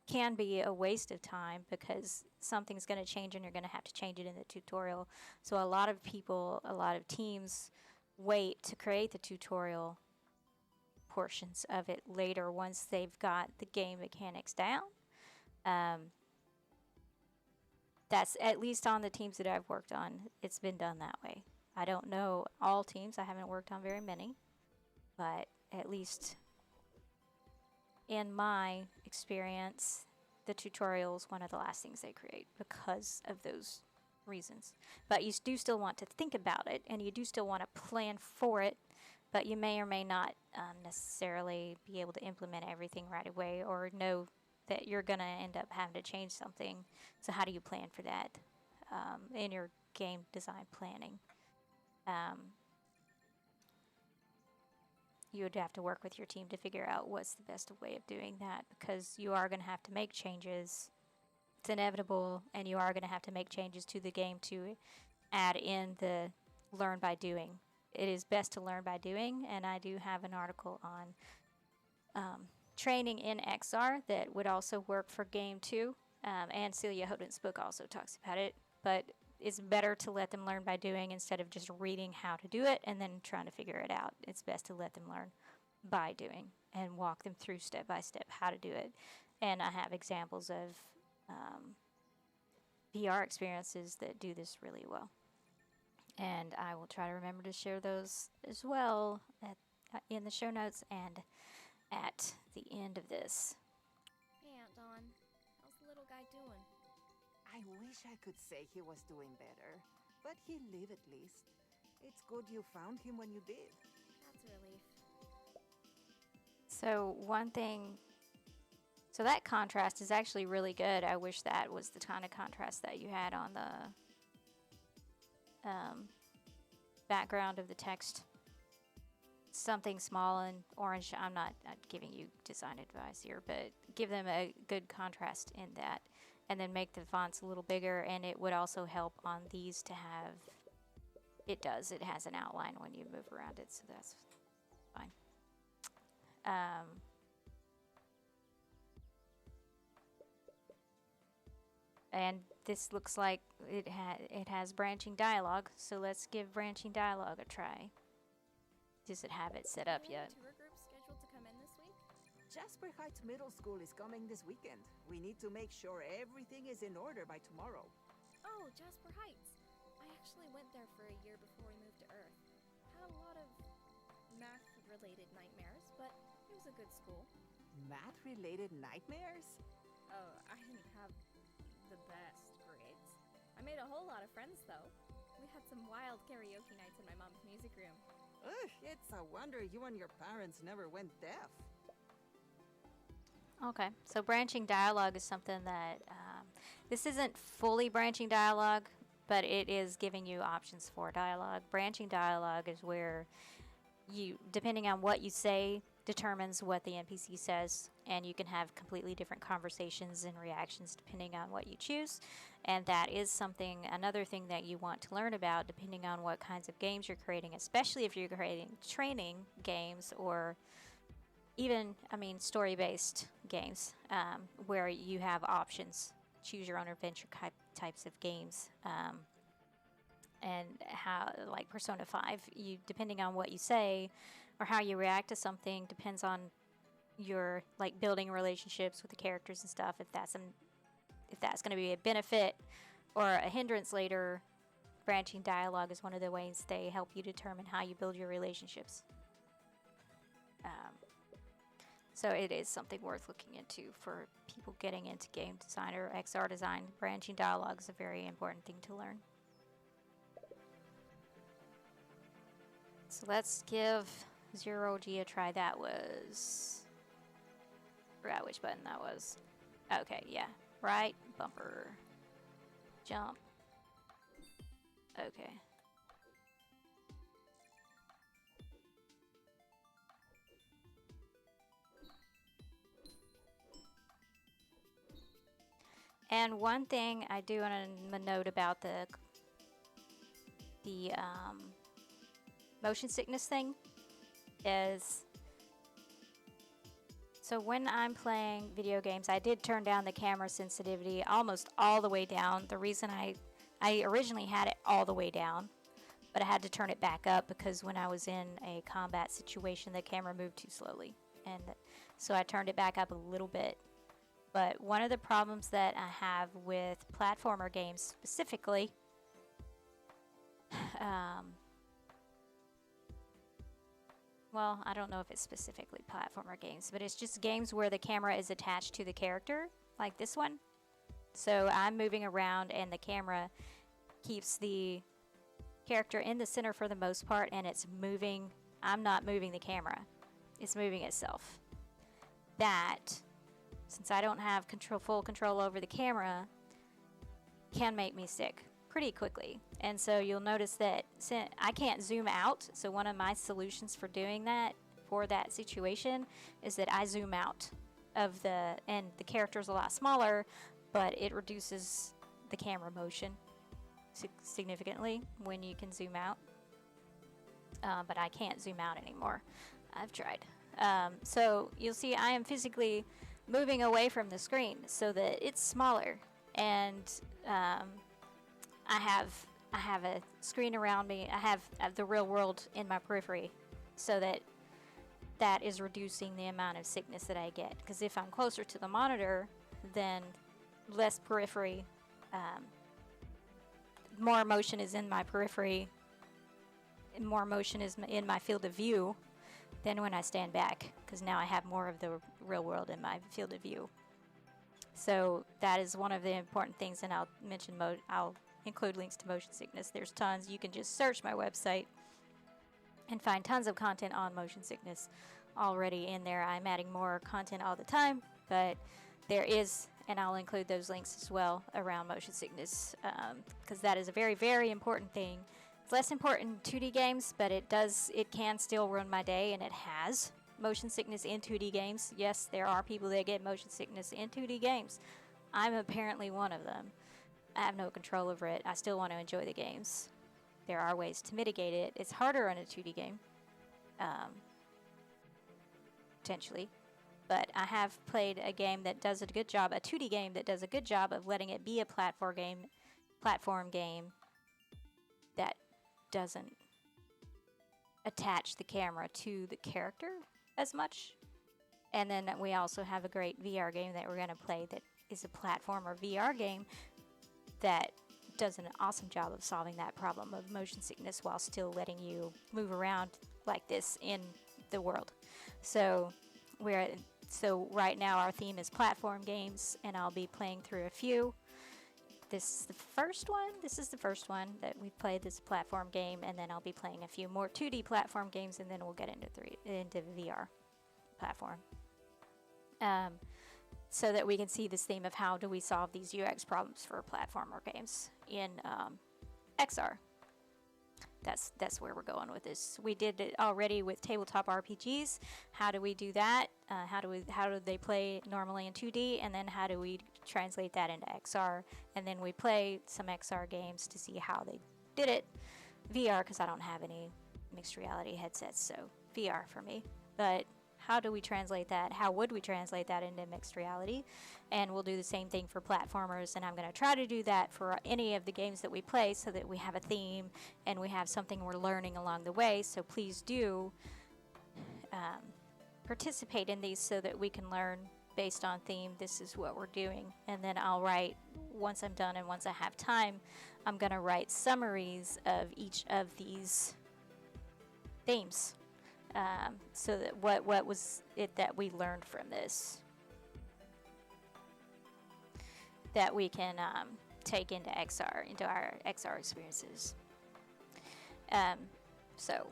can be a waste of time because something's going to change and you're going to have to change it in the tutorial. So a lot of teams wait to create the tutorial portions of it later once they've got the game mechanics down. That's at least on the teams that I've worked on, it's been done that way. I don't know all teams, I haven't worked on very many, but at least in my experience, the tutorial is one of the last things they create because of those reasons. But you do still want to think about it, and you do still want to plan for it, but you may or may not necessarily be able to implement everything right away or know that you're going to end up having to change something. So how do you plan for that in your game design planning? You would have to work with your team to figure out what's the best way of doing that, because you are going to have to make changes. It's inevitable, and you are going to have to make changes to the game to add in the learn by doing. It is best to learn by doing, and I do have an article on training in XR that would also work for game 2, and Celia Hoden's book also talks about it, but it's better to let them learn by doing instead of just reading how to do it and then trying to figure it out. It's best to let them learn by doing and walk them through step by step how to do it. And I have examples of VR experiences that do this really well. And I will try to remember to share those as well in the show notes and at the end of this. Hey, Aunt Dawn. How's the little guy doing? I wish I could say he was doing better, but he lived at least. It's good you found him when you did. That's a relief. So one thing, so that contrast is actually really good. I wish that was the kind of contrast that you had on the background of the text. Something small and orange. I'm not giving you design advice here, but give them a good contrast in that. And then make the fonts a little bigger, and it would also help on these to have, it has an outline when you move around it, so that's fine. And this looks like it has branching dialogue, so let's give branching dialogue a try. Does it have it set up yet? Tour group scheduled to come in this week? Jasper Heights Middle School is coming this weekend. We need to make sure everything is in order by tomorrow. Oh, Jasper Heights. I actually went there for a year before we moved to Earth. Had a lot of math-related nightmares, but it was a good school. Math-related nightmares? Oh, I didn't have the best grades. I made a whole lot of friends, though. We had some wild karaoke nights in my mom's music room. Ugh, it's a wonder you and your parents never went deaf. Okay, so branching dialogue is something that, this isn't fully branching dialogue, but it is giving you options for dialogue. Branching dialogue is where you, depending on what you say, determines what the NPC says, and you can have completely different conversations and reactions depending on what you choose. And that is something, another thing that you want to learn about depending on what kinds of games you're creating, especially if you're creating training games or even, story-based games where you have options, choose your own adventure types of games. And how, like Persona 5, you, depending on what you say or how you react to something, depends on your, like, building relationships with the characters and stuff. If that's going to be a benefit or a hindrance later, branching dialogue is one of the ways they help you determine how you build your relationships. So it is something worth looking into for people getting into game design or XR design. Branching dialogue is a very important thing to learn. So let's give 0G a try. That was, forgot which button that was. Okay, yeah. Right bumper. Jump. Okay. And one thing I do want to note about the motion sickness thing is, so when I'm playing video games, I did turn down the camera sensitivity almost all the way down. The reason I originally had it all the way down, but I had to turn it back up because when I was in a combat situation, the camera moved too slowly. And so I turned it back up a little bit. But one of the problems that I have with platformer games specifically, well, I don't know if it's specifically platformer games, but it's just games where the camera is attached to the character, like this one. So I'm moving around and the camera keeps the character in the center for the most part, and it's moving I'm not moving the camera. It's moving itself. That, since I don't have full control over the camera, can make me sick pretty quickly. And so you'll notice that I can't zoom out. So one of my solutions for doing that, for that situation, is that I zoom out of and the character's a lot smaller, but it reduces the camera motion significantly when you can zoom out. But I can't zoom out anymore. I've tried. So you'll see I am physically moving away from the screen so that it's smaller, and I have a screen around me. I have the real world in my periphery, so that is reducing the amount of sickness that I get. Because if I'm closer to the monitor, then less periphery, more motion is in my periphery, more motion is in my field of view than when I stand back, because now I have more of the real world in my field of view. So that is one of the important things, and I'll include links to motion sickness. There's tons. You can just search my website and find tons of content on motion sickness already in there. I'm adding more content all the time, but there is, and I'll include those links as well around motion sickness, because that is a very, very important thing. It's less important in 2D games, but it can still ruin my day, and it has. Motion sickness in 2D games. Yes, there are people that get motion sickness in 2D games. I'm apparently one of them. I have no control over it. I still want to enjoy the games. There are ways to mitigate it. It's harder on a 2D game, potentially. But I have played a game that does a good job, a 2D game that does a good job of letting it be a platform game that doesn't attach the camera to the character as much. And then we also have a great VR game that we're going to play that is a platformer VR game that does an awesome job of solving that problem of motion sickness while still letting you move around like this in the world. So right now our theme is platform games, and I'll be playing through a few. This is the first one that we've played, this platform game, and then I'll be playing a few more 2D platform games, and then we'll get into VR platform. So that we can see this theme of how do we solve these UX problems for platformer games in XR. That's where we're going with this. We did it already with tabletop RPGs. How do we do that? How do they play normally in 2D, and then how do we translate that into XR? And then we play some XR games to see how they did it. VR, because I don't have any mixed reality headsets, so VR for me. But how do we translate that? How would we translate that into mixed reality? And we'll do the same thing for platformers, and I'm going to try to do that for any of the games that we play so that we have a theme and we have something we're learning along the way. So please do participate in these so that we can learn based on theme. This is what we're doing. And then I'll write, once I'm done and once I have time, I'm going to write summaries of each of these themes. So that what was it that we learned from this that we can take into our XR experiences. So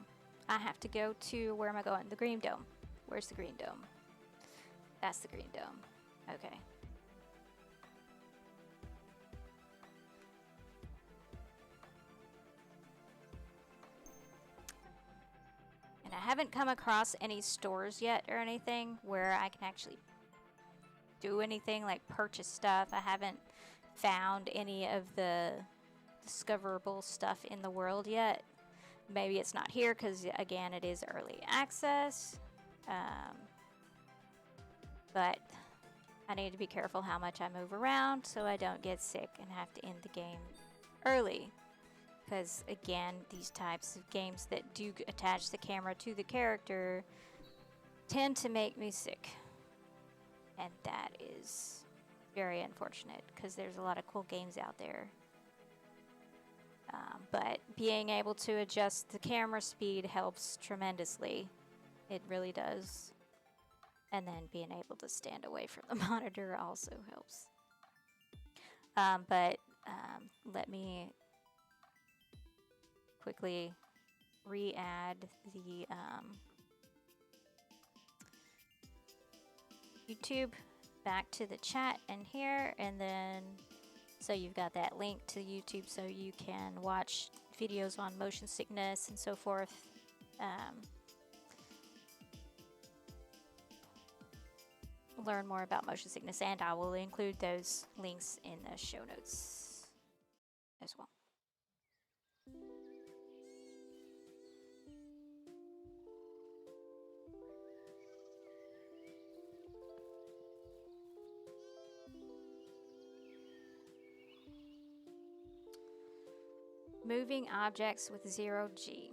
I have to go to, where am I going? The Green Dome. Where's the Green Dome? That's the Green Dome. Okay. And I haven't come across any stores yet or anything where I can actually do anything like purchase stuff. I haven't found any of the discoverable stuff in the world yet. Maybe it's not here because, again, it is early access. But I need to be careful how much I move around so I don't get sick and have to end the game early. Because, again, these types of games that do attach the camera to the character tend to make me sick. And that is very unfortunate because there's a lot of cool games out there. But being able to adjust the camera speed helps tremendously. It really does. And then being able to stand away from the monitor also helps. But let me quickly re-add the YouTube back to the chat and here, and then so you've got that link to YouTube so you can watch videos on motion sickness and so forth. Learn more about motion sickness, and I will include those links in the show notes as well. Moving objects with 0G.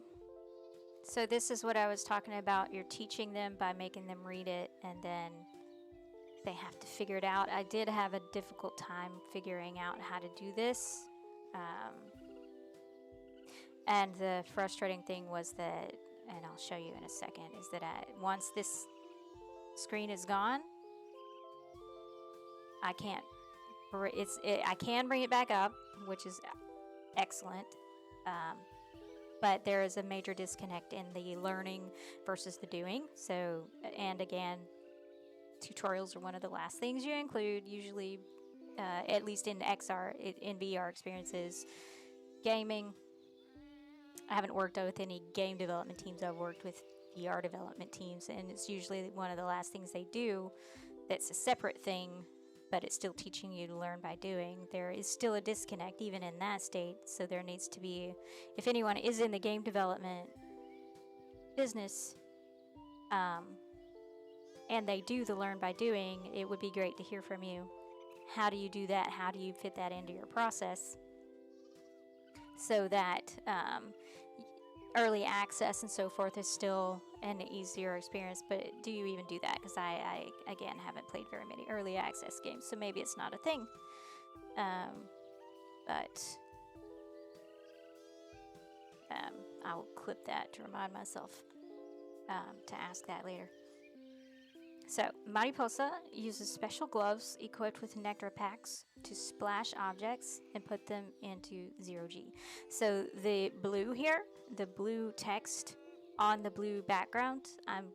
So this is what I was talking about. You're teaching them by making them read it, and then they have to figure it out. I did have a difficult time figuring out how to do this. And the frustrating thing was that, and I'll show you in a second, is that once this screen is gone, I can't. I can bring it back up, which is excellent. But there is a major disconnect in the learning versus the doing. So, and again, tutorials are one of the last things you include, usually, at least in XR, in VR experiences. Gaming, I haven't worked with any game development teams. I've worked with VR development teams, and it's usually one of the last things they do that's a separate thing, but it's still teaching you to learn by doing. There is still a disconnect even in that state, so there needs to be, if anyone is in the game development business, and they do the learn by doing, it would be great to hear from you. How do you do that? How do you fit that into your process so that early access and so forth is still an easier experience? But do you even do that? Because I again, haven't played very many early access games, so maybe it's not a thing. But I'll clip that to remind myself to ask that later. So, Mariposa uses special gloves equipped with nectar packs to splash objects and put them into 0G. So the blue here, the blue text on the blue background, I'm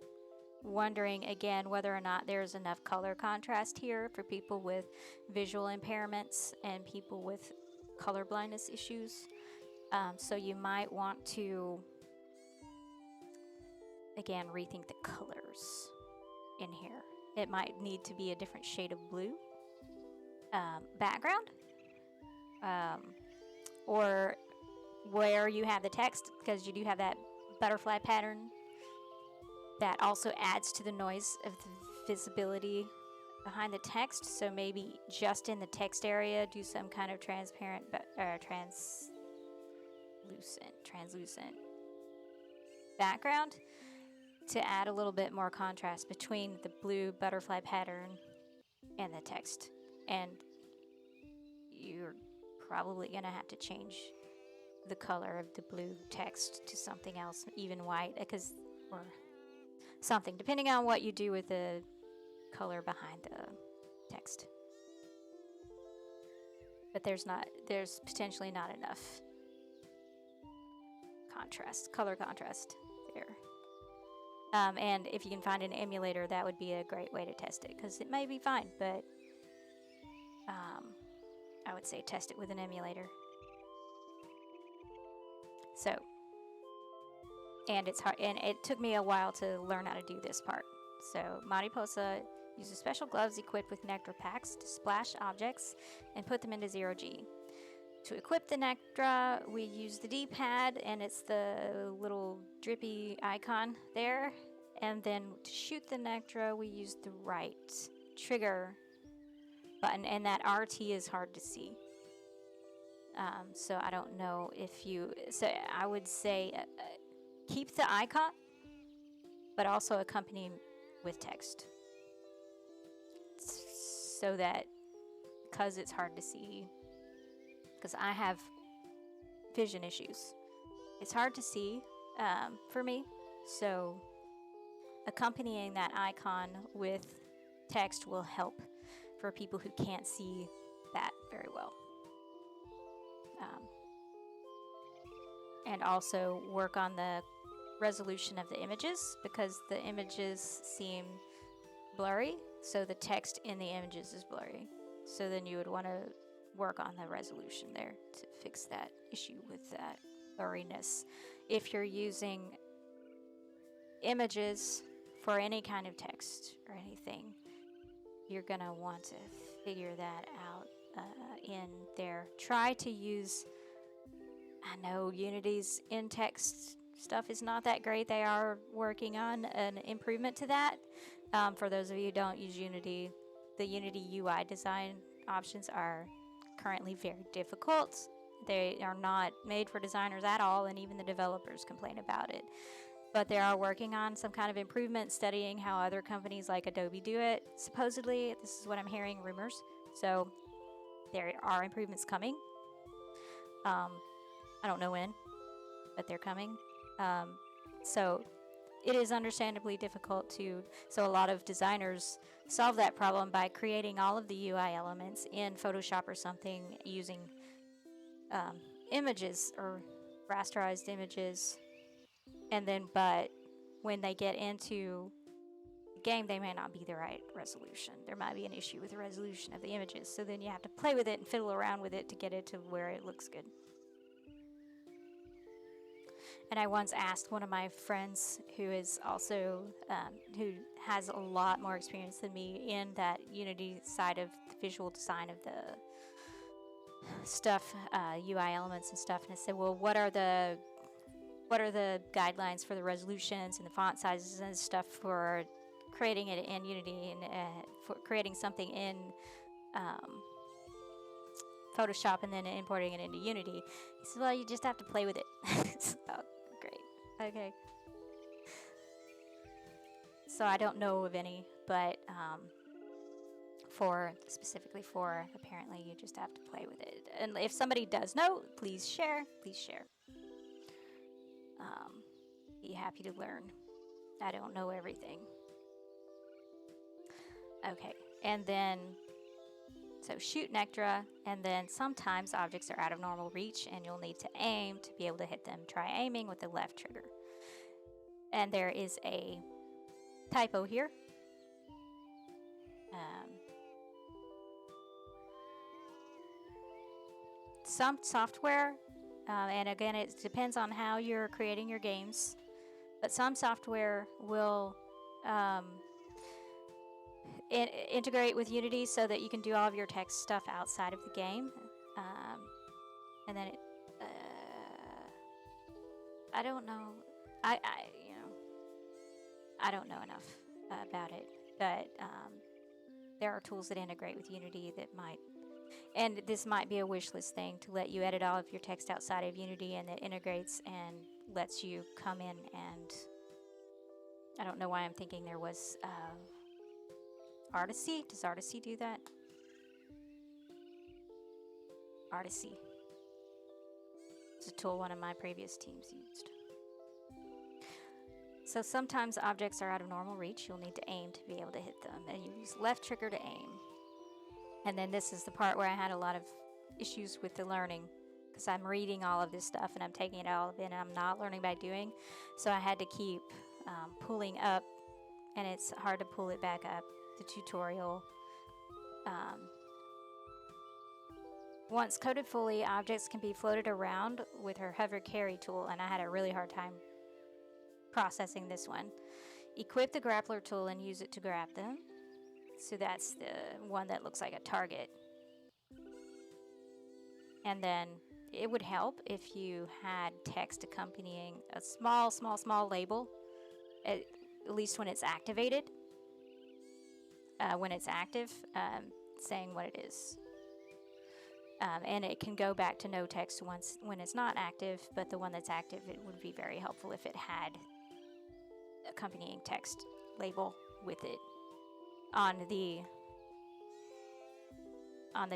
wondering again whether or not there's enough color contrast here for people with visual impairments and people with colorblindness issues. So you might want to, again, rethink the colors in here. It might need to be a different shade of blue background, or where you have the text, because you do have that butterfly pattern that also adds to the noise of the visibility behind the text. So maybe just in the text area do some kind of transparent translucent background to add a little bit more contrast between the blue butterfly pattern and the text. And you're probably going to have to change the color of the blue text to something else, even white, or something, depending on what you do with the color behind the text. But there's potentially not enough color contrast there. And if you can find an emulator, that would be a great way to test it, because it may be fine, but I would say test it with an emulator. So, and it's hard, and it took me a while to learn how to do this part. So, Mariposa uses special gloves equipped with nectar packs to splash objects and put them into 0G. To equip the nectar, we use the D-pad, and it's the little drippy icon there. And then to shoot the nectar, we use the right trigger button, and that RT is hard to see. So I don't know if you... So I would say keep the icon, but also accompany with text. So that, because it's hard to see, because I have vision issues, it's hard to see for me. So accompanying that icon with text will help for people who can't see that very well. and also work on the resolution of the images, because the images seem blurry, so the text in the images is blurry. So then you would want to work on the resolution there to fix that issue with that blurriness. If you're using images for any kind of text or anything, you're going to want to figure that out in there. Try to use, I know Unity's in-text stuff is not that great. They are working on an improvement to that. For those of you who don't use Unity, the Unity UI design options are currently very difficult. They are not made for designers at all, and even the developers complain about it. But they are working on some kind of improvement, studying how other companies like Adobe do it. Supposedly, this is what I'm hearing, rumors. So there are improvements coming. I don't know when, but they're coming. So it is understandably difficult to, so a lot of designers solve that problem by creating all of the UI elements in Photoshop or something using images or rasterized images. And then, but when they get into the game, they may not be the right resolution. There might be an issue with the resolution of the images. So then you have to play with it and fiddle around with it to get it to where it looks good. And I once asked one of my friends who is also, who has a lot more experience than me in that Unity side of the visual design of the stuff, UI elements and stuff. And I said, well, what are the guidelines for the resolutions and the font sizes and stuff for creating it in Unity and for creating something in Photoshop and then importing it into Unity? He said, well, you just have to play with it. Oh, great. Okay. So I don't know of any, but specifically for, apparently you just have to play with it. And if somebody does know, please share. Please share. Be happy to learn. I don't know everything. Okay, and then, so shoot Nectra, and then sometimes objects are out of normal reach, and you'll need to aim to be able to hit them. Try aiming with the left trigger. And there is a typo here. Some software, and again, it depends on how you're creating your games, but some software will integrate with Unity so that you can do all of your text stuff outside of the game. And then I don't know. I don't know enough about it, but there are tools that integrate with Unity that might, and this might be a wish list thing to let you edit all of your text outside of Unity, and it integrates and lets you come in and, I don't know why I'm thinking there was Artisy. Does Artisy do that? Artisy. It's a tool one of my previous teams used. So sometimes objects are out of normal reach. You'll need to aim to be able to hit them, and you use left trigger to aim. And then this is the part where I had a lot of issues with the learning, because I'm reading all of this stuff and I'm taking it all in, and I'm not learning by doing. So I had to keep pulling up, and it's hard to pull it back up, the tutorial. Once coded fully, objects can be floated around with her hover carry tool, and I had a really hard time processing this one. Equip the grappler tool and use it to grab them. So that's the one that looks like a target. And then it would help if you had text accompanying a small label, at least when it's activated. When it's active, saying what it is. And it can go back to no text once when it's not active, but the one that's active, it would be very helpful if it had accompanying text label with it on the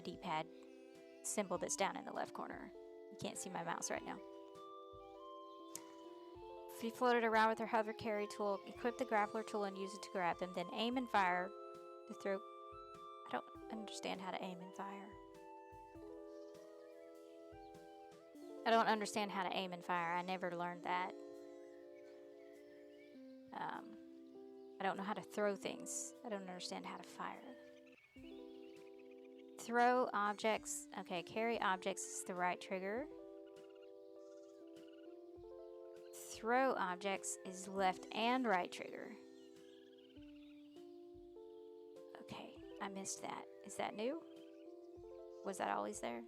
D-pad symbol that's down in the left corner. You can't see my mouse right now. If you float it around with her hover carry tool, equip the grappler tool and use it to grab them, then aim and fire to throw. I don't understand how to aim and fire. I don't understand how to aim and fire. I never learned that. I don't know how to throw things. I don't understand how to fire. Throw objects. Okay, carry objects is the right trigger. Throw objects is left and right trigger. Okay, I missed that. Is that new? Was that always there?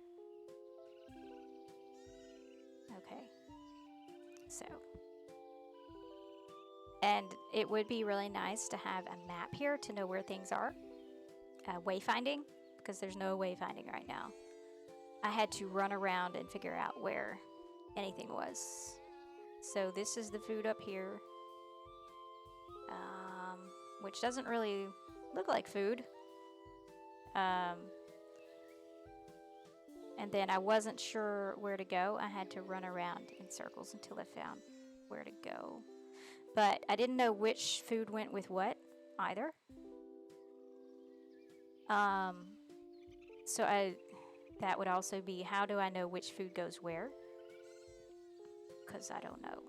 Okay. So. And it would be really nice to have a map here to know where things are. Wayfinding, because there's no wayfinding right now. I had to run around and figure out where anything was. So this is the food up here, which doesn't really look like food. And then I wasn't sure where to go. I had to run around in circles until I found where to go. But I didn't know which food went with what either. So that would also be, how do I know which food goes where? Because I don't know.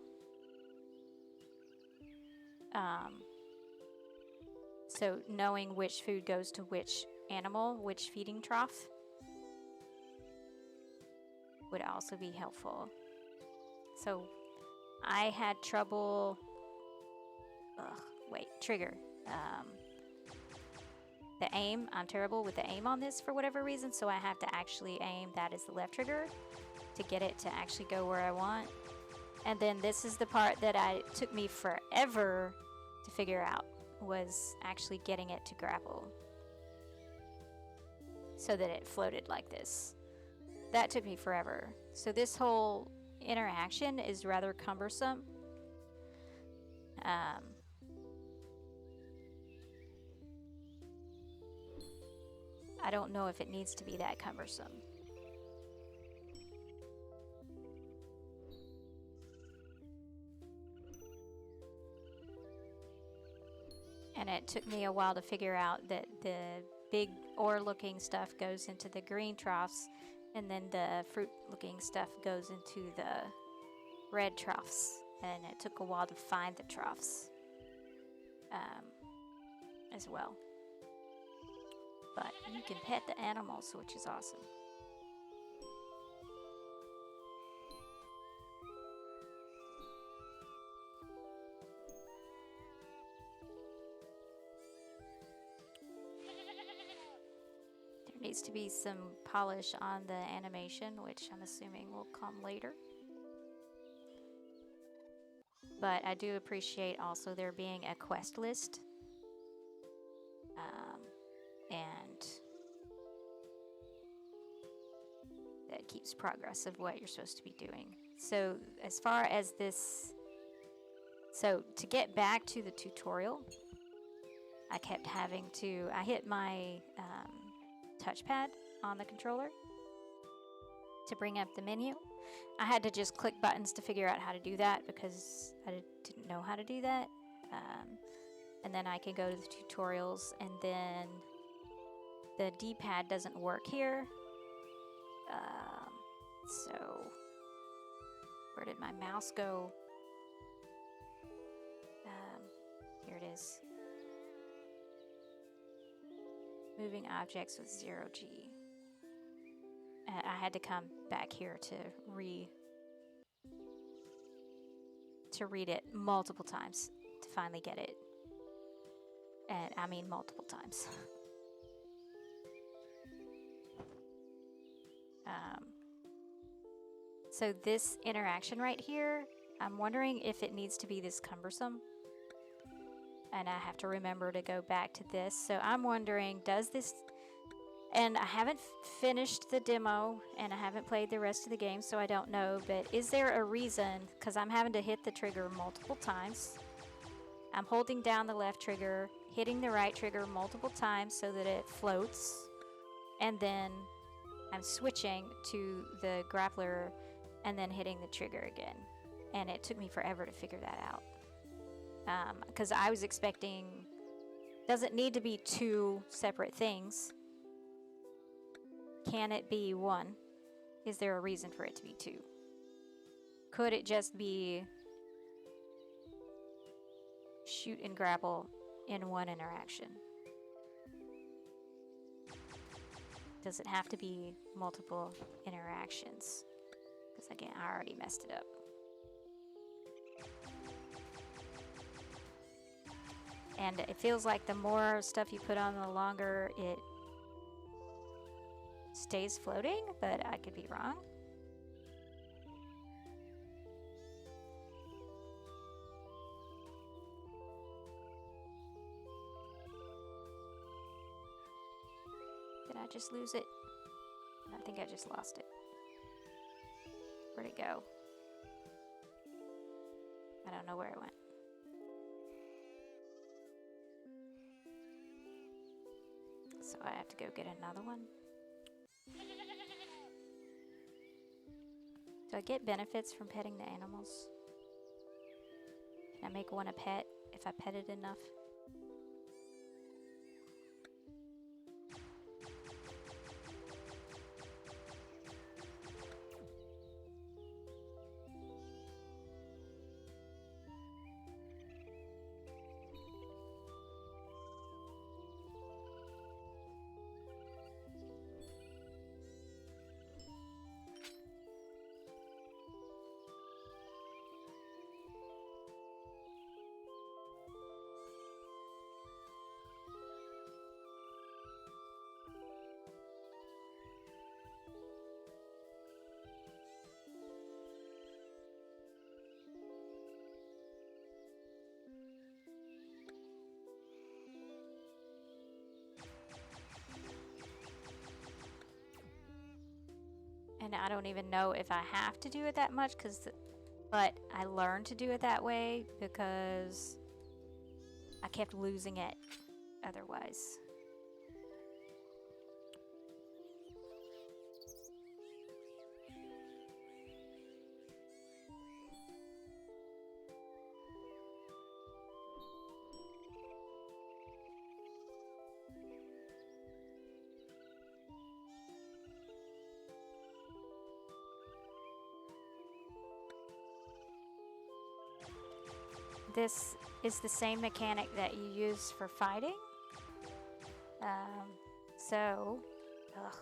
So knowing which food goes to which animal, which feeding trough, would also be helpful. So I had trouble. Trigger. The aim, I'm terrible with the aim on this for whatever reason, so I have to actually aim that is the left trigger to get it to actually go where I want. And then this is the part that took me forever to figure out, was actually getting it to grapple so that it floated like this. That took me forever. So this whole interaction is rather cumbersome. I don't know if it needs to be that cumbersome. And it took me a while to figure out that the big ore-looking stuff goes into the green troughs, and then the fruit-looking stuff goes into the red troughs. And it took a while to find the troughs as well. But you can pet the animals, which is awesome. There needs to be some polish on the animation, which I'm assuming will come later. But I do appreciate also there being a quest list. And that keeps progress of what you're supposed to be doing. So as far as this, so to get back to the tutorial, I kept having to, I hit my touchpad on the controller to bring up the menu. I had to just click buttons to figure out how to do that because I didn't know how to do that. And then I can go to the tutorials, and then the D-pad doesn't work here. So where did my mouse go? Here it is. Moving objects with 0G. I had to come back here to read it multiple times to finally get it. And I mean multiple times. So this interaction right here, I'm wondering if it needs to be this cumbersome. And I have to remember to go back to this. So I'm wondering, does this... And I haven't finished the demo, and I haven't played the rest of the game, so I don't know. But is there a reason? Because I'm having to hit the trigger multiple times. I'm holding down the left trigger, hitting the right trigger multiple times so that it floats. And then I'm switching to the grappler and then hitting the trigger again. And it took me forever to figure that out. Because I was expecting... Doesn't need to be two separate things. Can it be one? Is there a reason for it to be two? could it just be shoot and grapple in one interaction? Does it have to be multiple interactions? Because again, I already messed it up. And it feels like the more stuff you put on, the longer it stays floating, but I could be wrong. Did I just lose it? I think I just lost it. Where'd it go? I don't know where it went. So I have to go get another one. Do I get benefits from petting the animals? Can I make one a pet if I pet it enough? And I don't even know if I have to do it that much, but I learned to do it that way because I kept losing it otherwise. This is the same mechanic that you use for fighting. Ugh.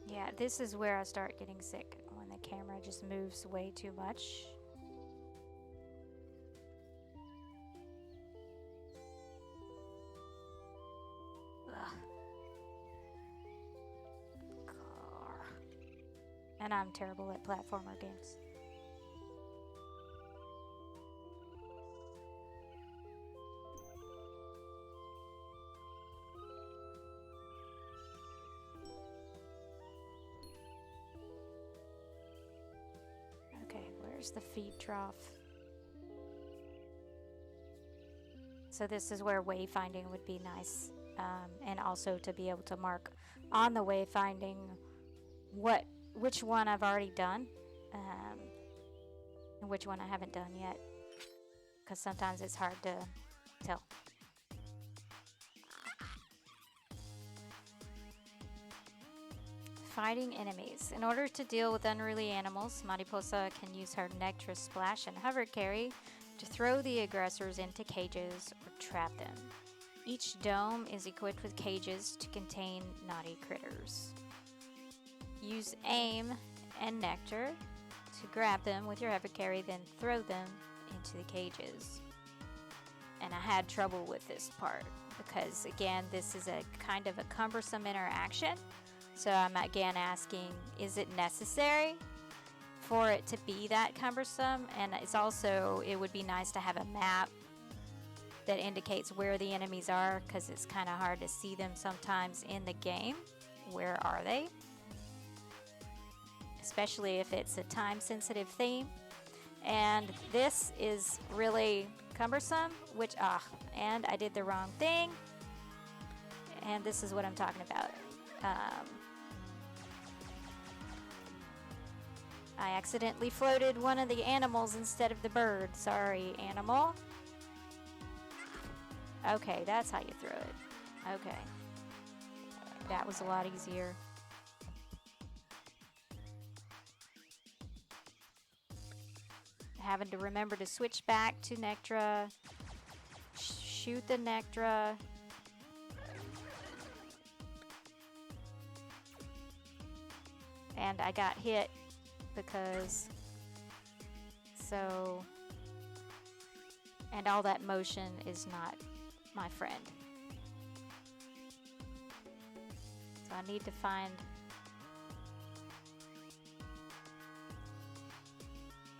Yeah, this is where I start getting sick, when the camera just moves way too much. Ugh. And I'm terrible at platformer games. The feed trough. So this is where wayfinding would be nice, and also to be able to mark on the wayfinding which one I've already done, and which one I haven't done yet, because sometimes it's hard to tell. Fighting enemies. In order to deal with unruly animals, Mariposa can use her Nectar Splash and Hover Carry to throw the aggressors into cages or trap them. Each dome is equipped with cages to contain naughty critters. Use Aim and Nectar to grab them with your Hover Carry, then throw them into the cages. And I had trouble with this part because, again, this is a kind of a cumbersome interaction. So I'm again asking, is it necessary for it to be that cumbersome? And it's also, it would be nice to have a map that indicates where the enemies are, because it's kind of hard to see them sometimes in the game. Where are they? Especially if it's a time-sensitive theme. And this is really Cumbersome, which, and I did the wrong thing. And this is what I'm talking about. I accidentally floated one of the animals instead of the bird. Sorry, animal. Okay, that's how you throw it. Okay. That was a lot easier. Having to remember to switch back to Nectra. Shoot the Nectra. And I got hit because so, and all that motion is not my friend. So I need to find,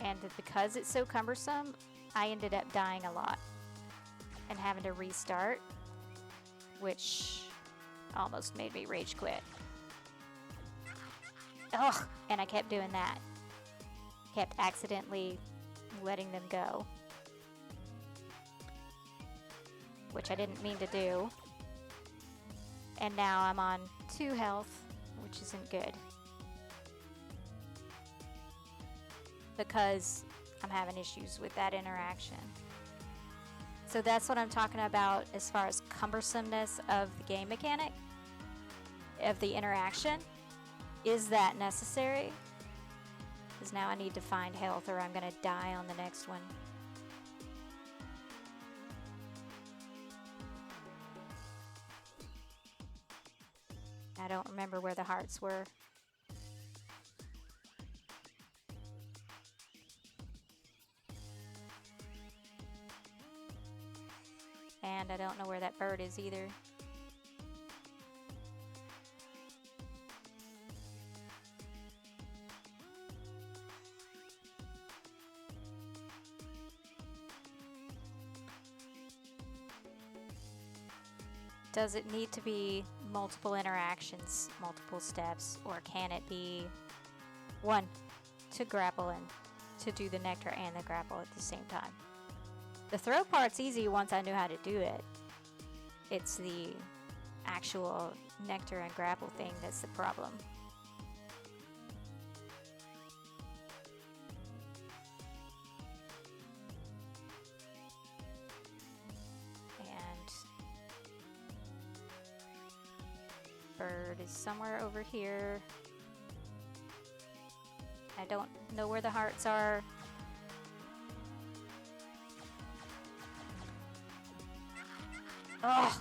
and because it's so cumbersome, I ended up dying a lot and having to restart, which almost made me rage quit. Ugh, and I kept doing that. Kept accidentally letting them go. Which I didn't mean to do. And now I'm on 2 health, which isn't good. Because I'm having issues with that interaction. So that's what I'm talking about as far as cumbersomeness of the game mechanic, of the interaction. Is that necessary? Because now I need to find health or I'm going to die on the next one. I don't remember where the hearts were. And I don't know where that bird is either. Does it need to be multiple interactions, multiple steps, or can it be one to grapple and to do the nectar and the grapple at the same time? The throw part's easy once I knew how to do it. It's the actual nectar and grapple thing that's the problem. Bird is somewhere over here. I don't know where the hearts are. Ugh!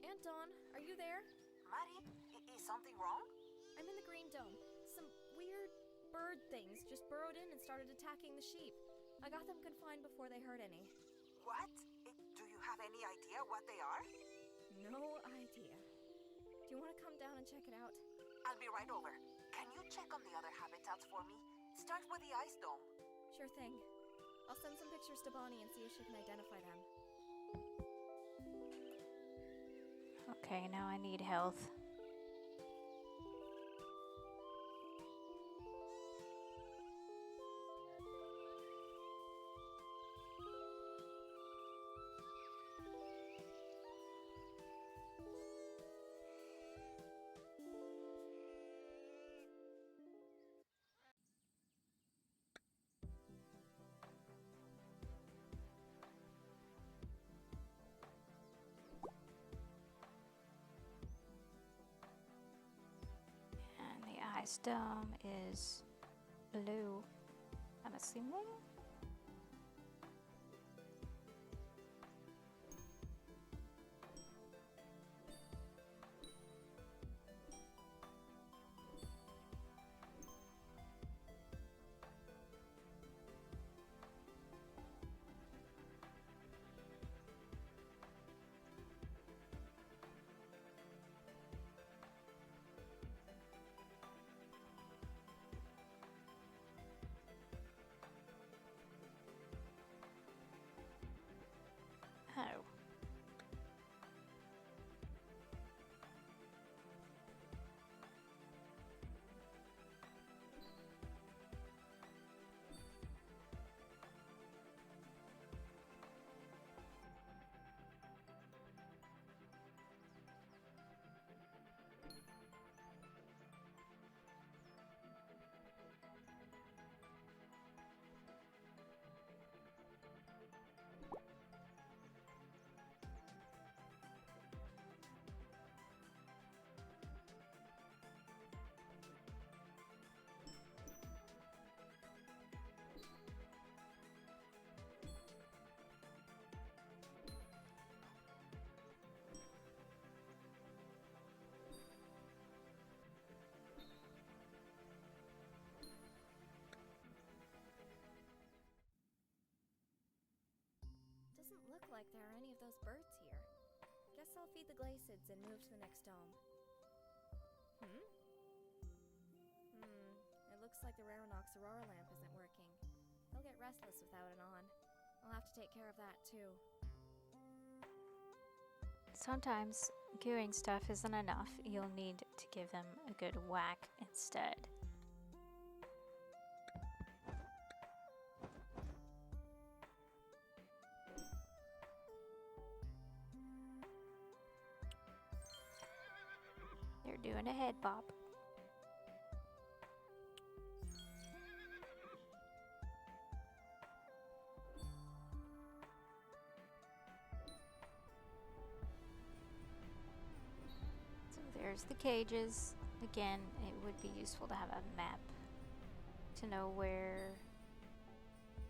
Anton, are you there? Mari, is something wrong? I'm in the green dome. Some weird bird things just burrowed in and started attacking the sheep. I got them confined before they hurt any. What? Do you have any idea what they are? No idea. Do you want to come down and check it out? I'll be right over. Can you check on the other habitats for me? Start with the ice dome. Sure thing. I'll send some pictures to Bonnie and see if she can identify them. Okay, now I need health. Ice dome is blue, I'm assuming. birds here. Guess I'll feed the glacids and move to the next dome. It looks like the Raronox Aurora lamp isn't working. They'll get restless without it on. I'll have to take care of that too. Sometimes gooing stuff isn't enough. You'll need to give them a good whack instead. They're doing a head bop. There's the cages. Again, it would be useful to have a map to know where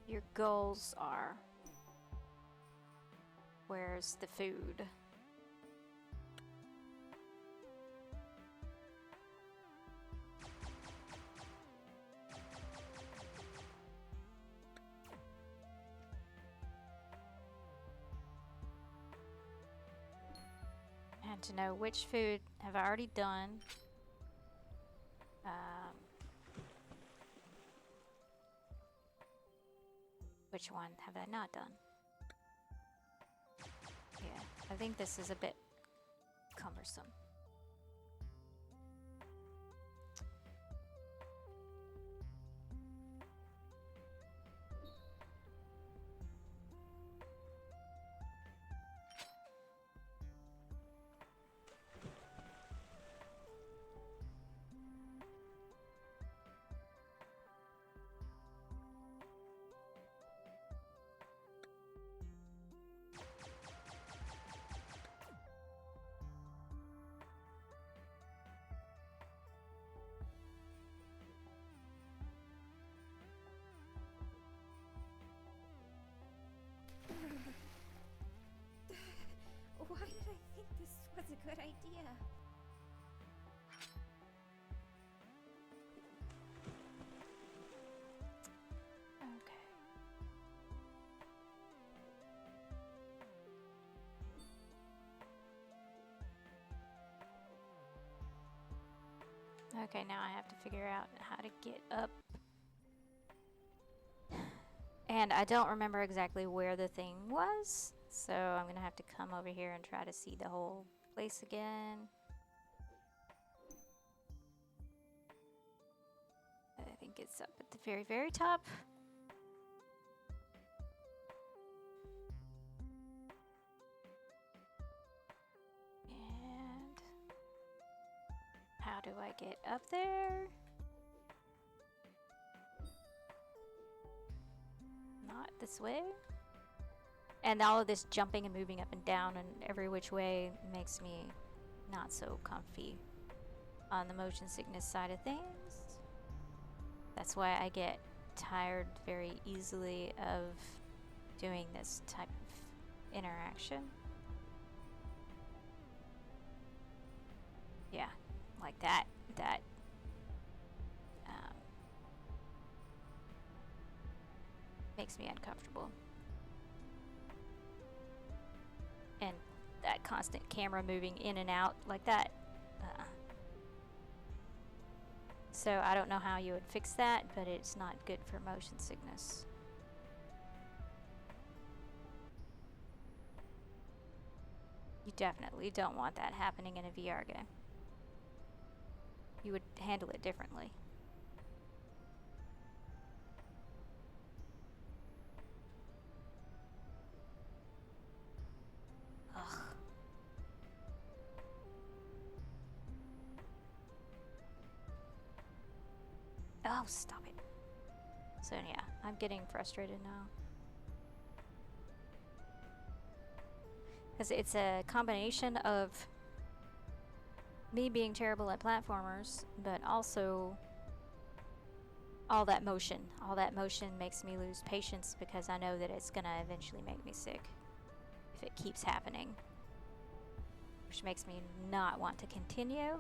your goals are. Where's the food? And to know which food have I already done. Which one have I not done? Yeah, I think this is a bit cumbersome. Why did I think this was a good idea? Okay, now I have to figure out how to get up. And I don't remember exactly where the thing was, so I'm gonna have to come over here and try to see the whole place again. I think it's up at the very, very top. And how do I get up there? Not this way. And all of this jumping and moving up and down and every which way makes me not so comfy on the motion sickness side of things. That's why I get tired very easily of doing this type of interaction. Yeah, like that. Makes me uncomfortable. And that constant camera moving in and out like that. So I don't know how you would fix that, but it's not good for motion sickness. You definitely don't want that happening in a VR game. You would handle it differently. Oh, stop it. So yeah, I'm getting frustrated now. Because it's a combination of me being terrible at platformers, but also all that motion. All that motion makes me lose patience because I know that it's gonna eventually make me sick if it keeps happening. Which makes me not want to continue.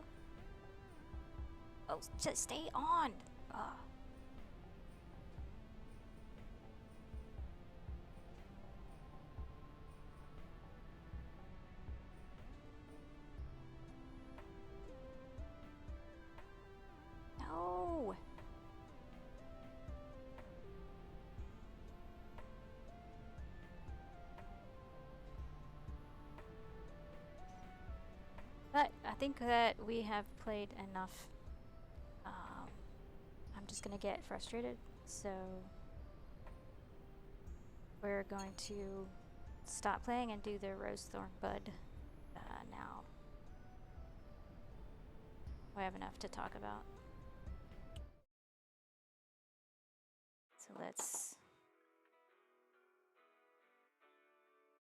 Oh, just stay on! Ugh. think that we have played enough. I'm just gonna get frustrated, so we're going to stop playing and do the Rose Thorn Bud now. We have enough to talk about. So let's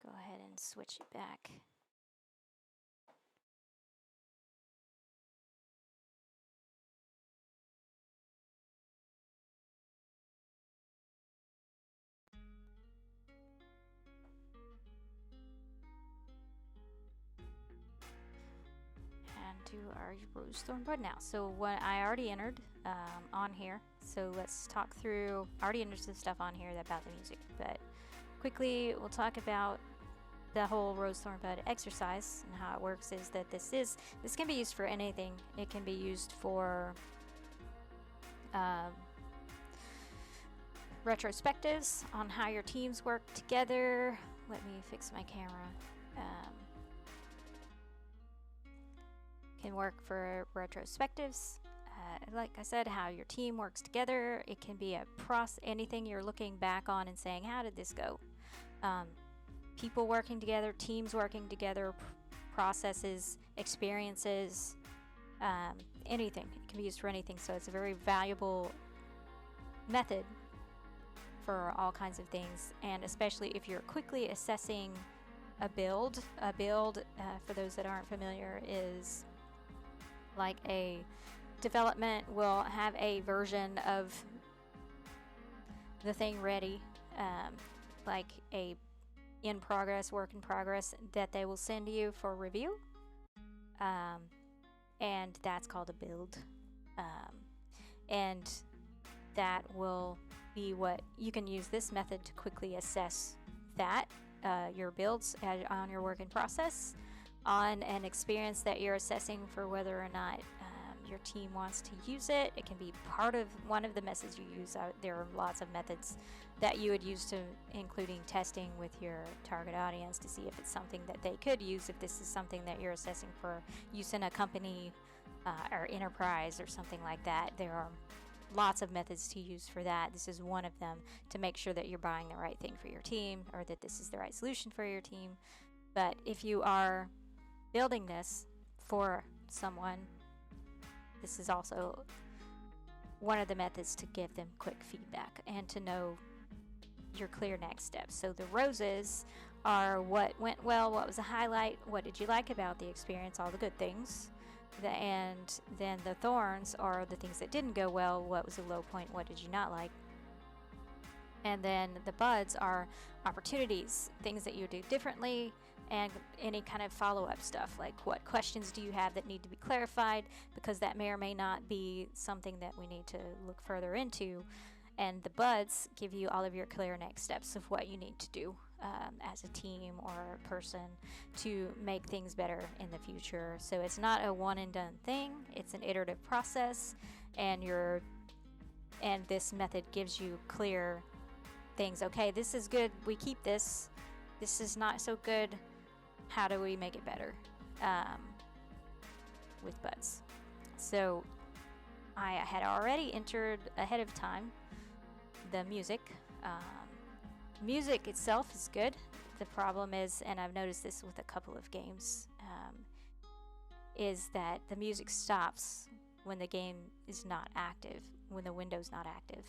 go ahead and switch it back. To our Rose Thorn Bud now. So what I already entered on here. So let's talk through. I already entered some stuff on here about the music, but quickly we'll talk about the whole Rose Thorn Bud exercise and how it works. Is that this can be used for anything. It can be used for retrospectives on how your teams work together. Let me fix my camera. Can work for retrospectives. Like I said, how your team works together. It can be anything you're looking back on and saying, how did this go? People working together, teams working together, processes, experiences, anything. It can be used for anything. So it's a very valuable method for all kinds of things, and especially if you're quickly assessing a build. A build, for those that aren't familiar, is like a development will have a version of the thing ready, like a work in progress that they will send you for review, and that's called a build, and that will be what you can use this method to quickly assess that your builds on your work in process, on an experience that you're assessing for whether or not your team wants to use it. It can be part of one of the methods you use. There are lots of methods that you would use, including testing with your target audience to see if it's something that they could use, if this is something that you're assessing for use in a company or enterprise or something like that. There are lots of methods to use for that. This is one of them, to make sure that you're buying the right thing for your team, or that this is the right solution for your team. But if you are building this for someone, this is also one of the methods to give them quick feedback and to know your clear next steps. So the roses are what went well, what was a highlight, what did you like about the experience, all the good things. And then the thorns are the things that didn't go well, what was a low point, what did you not like. And then the buds are opportunities, things that you do differently, and any kind of follow-up stuff, like what questions do you have that need to be clarified, because that may or may not be something that we need to look further into. And the buds give you all of your clear next steps of what you need to do as a team or a person to make things better in the future. So it's not a one and done thing, it's an iterative process, and this method gives you clear things. Okay, this is good, we keep this. This is not so good, how do we make it better with buds? So I had already entered ahead of time the music. Music itself is good. The problem is, and I've noticed this with a couple of games, is that the music stops when the game is not active, when the window's not active.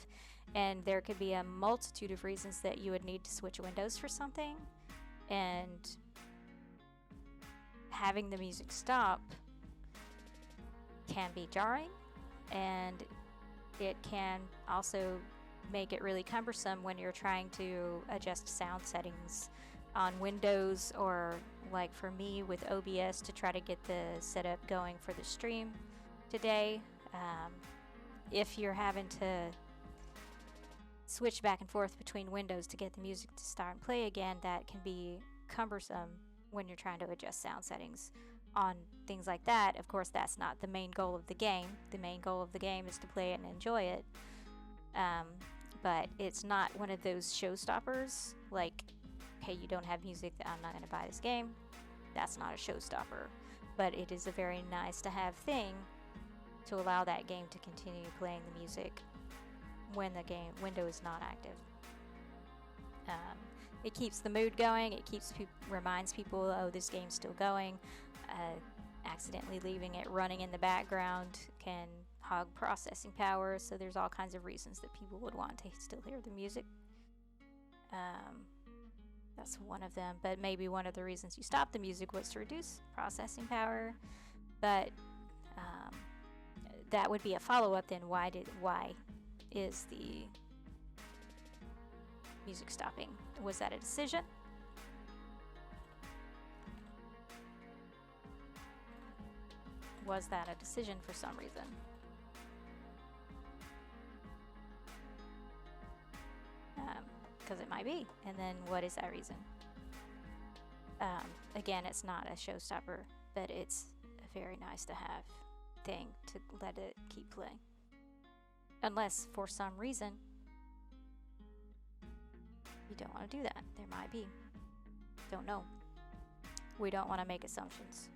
And there could be a multitude of reasons that you would need to switch windows for something, and having the music stop can be jarring, and it can also make it really cumbersome when you're trying to adjust sound settings on Windows, or like for me with OBS to try to get the setup going for the stream today. If you're having to switch back and forth between windows to get the music to start and play again, that can be cumbersome when you're trying to adjust sound settings on things like that. Of course, that's not the main goal of the game. The main goal of the game is to play it and enjoy it. But it's not one of those showstoppers, like, hey, you don't have music, I'm not going to buy this game. That's not a showstopper. but it is a very nice to have thing to allow that game to continue playing the music when the game window is not active. It keeps the mood going. It reminds people, oh, this game's still going. Accidentally leaving it running in the background can hog processing power, so there's all kinds of reasons that people would want to still hear the music. That's one of them, but maybe one of the reasons you stopped the music was to reduce processing power. But that would be a follow-up then. Why is the music stopping? Was that a decision? Was that a decision for some reason? Because it might be. And then what is that reason? Again, it's not a showstopper, but it's a very nice to have thing to let it keep playing. Unless for some reason you don't want to do that. There might be. Don't know. We don't want to make assumptions.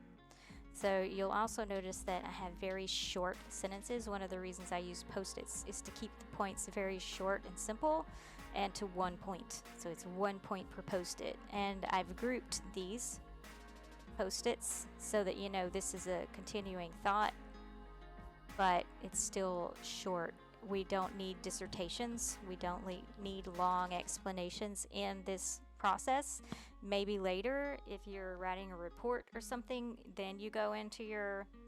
So you'll also notice that I have very short sentences. One of the reasons I use post-its is to keep the points very short and simple and to 1 point. So it's 1 point per post-it. And I've grouped these post-its so that you know this is a continuing thought, but it's still short. We don't need dissertations. We don't need long explanations in this process. Maybe later, if you're writing a report or something, then you go into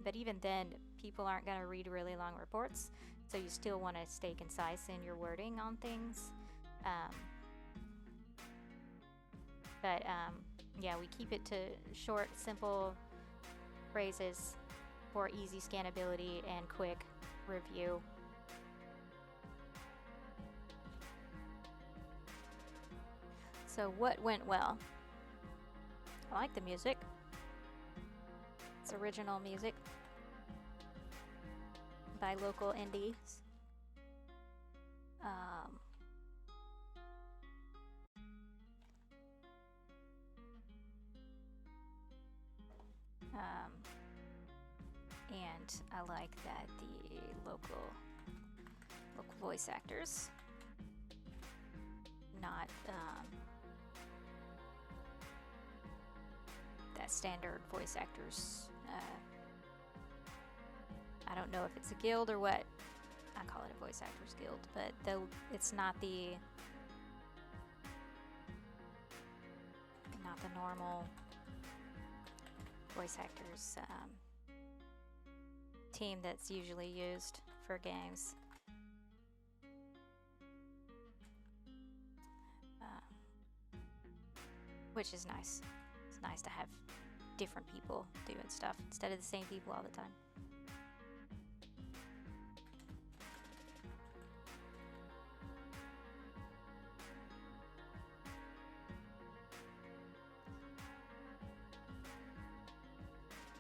but even then, people aren't going to read really long reports. So you still want to stay concise in your wording on things. Yeah, we keep it to short, simple phrases for easy scannability and quick review. So what went well? I like the music. It's original music by local indies. And I like that the local voice actors, not that standard voice actors. I don't know if it's a guild or what. I call it a voice actors guild, but it's not the normal voice actors team that's usually used for games. Which is nice. It's nice to have different people doing stuff instead of the same people all the time.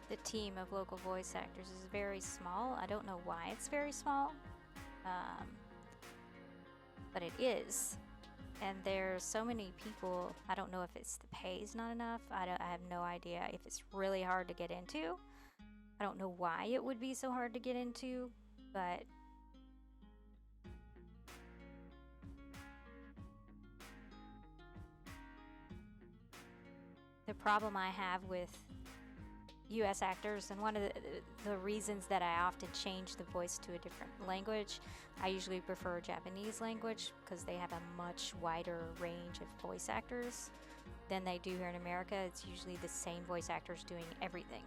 The team of local voice actors is very small. I don't know why it's very small, but it is. And there's so many people. I don't know if it's the pay's not enough. I have no idea if it's really hard to get into. I don't know why it would be so hard to get into, but the problem I have with US actors, and one of the reasons that I often change the voice to a different language, I usually prefer Japanese language because they have a much wider range of voice actors than they do here in America. It's usually the same voice actors doing everything.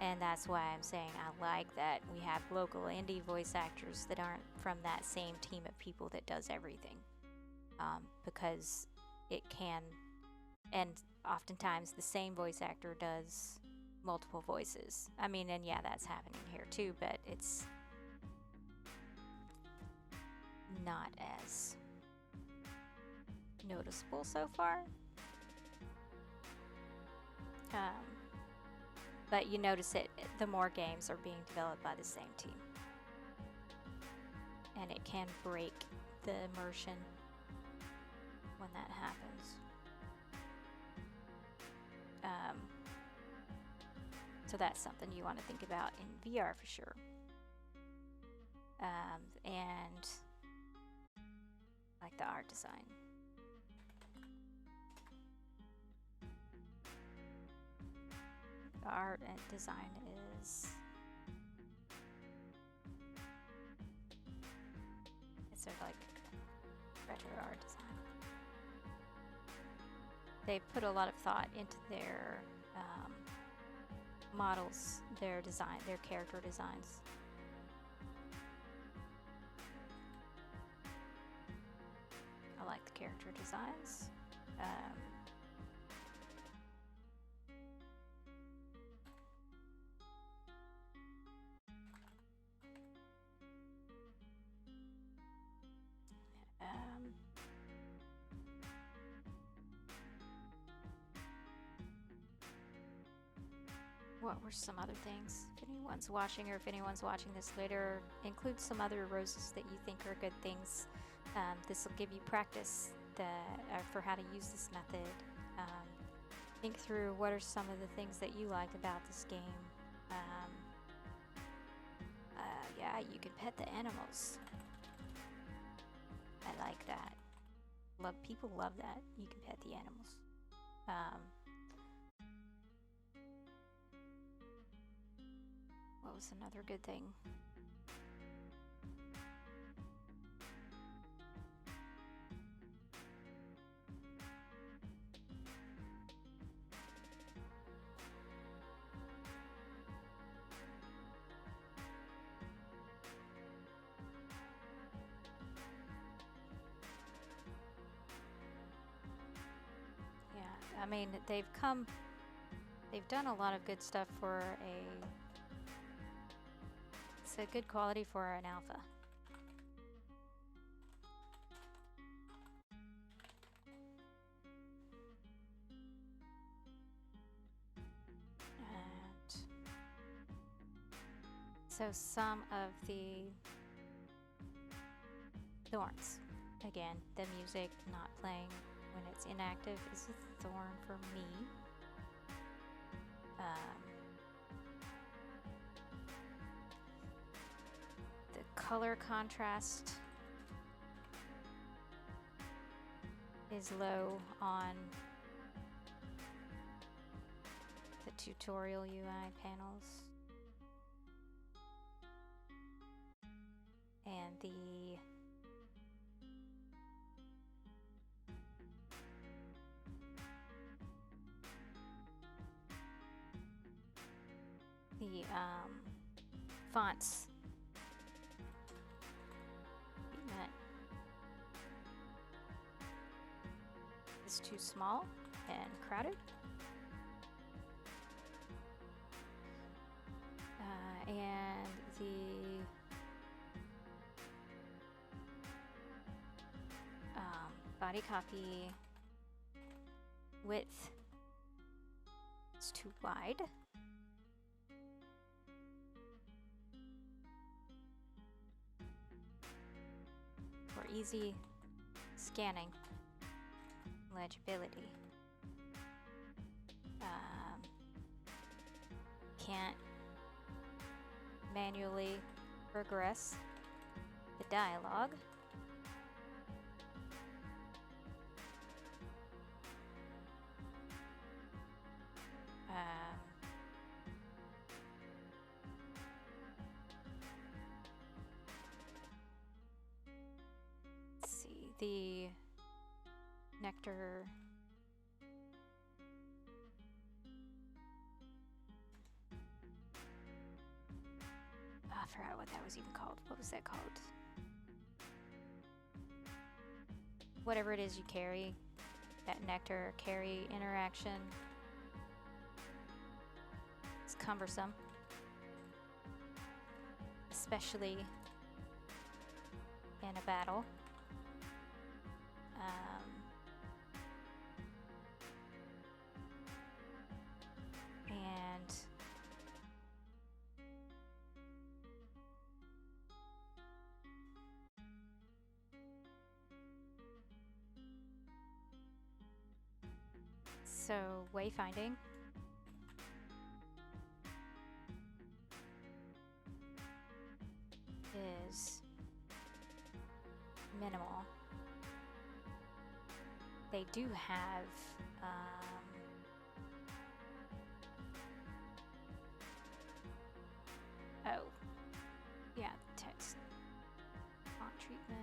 And that's why I'm saying I like that we have local indie voice actors that aren't from that same team of people that does everything. Because it can, and oftentimes the same voice actor does multiple voices. I mean, and yeah, that's happening here too, but it's not as noticeable so far. But you notice it, the more games are being developed by the same team. And it can break the immersion when that happens. So that's something you want to think about in VR for sure. And like the art design. The art and design is, it's sort of like retro art design. They put a lot of thought into their models, their design, their character designs. I like the character designs. What were some other things? If anyone's watching, or if anyone's watching this later, include some other roses that you think are good things. This will give you practice for how to use this method. Think through what are some of the things that you liked about this game. Yeah, you can pet the animals. I like that. People love that. You can pet the animals. What was another good thing? Yeah, I mean, they've done a lot of good stuff for it's a good quality for an alpha. And so some of the Thorns, again, the music not playing when it's inactive is a thorn for me. The color contrast is low on the tutorial UI panels. And the fonts is too small and crowded. And the body copy width is too wide. For easy scanning, legibility. Can't manually progress the dialogue. Let's see, the nectar. I forgot what that was even called. What was that called? Whatever it is you carry, that nectar carry interaction. It's cumbersome, especially in a battle. And so wayfinding minimal. They do have oh, yeah, text font treatment.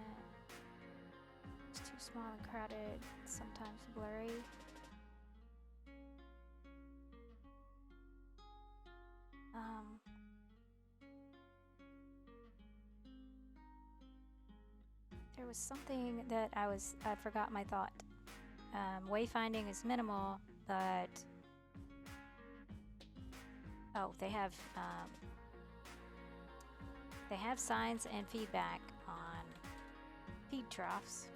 It's too small and crowded, sometimes blurry. There was something that I forgot my thought. Wayfinding is minimal, but oh, they have signs and feedback on feed troughs.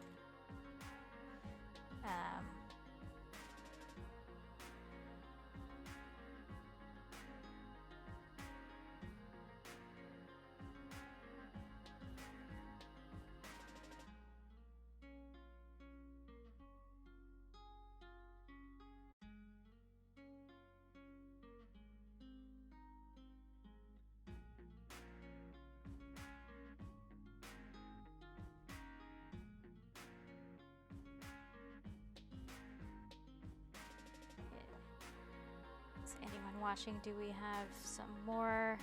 Is anyone watching? Do we have some more?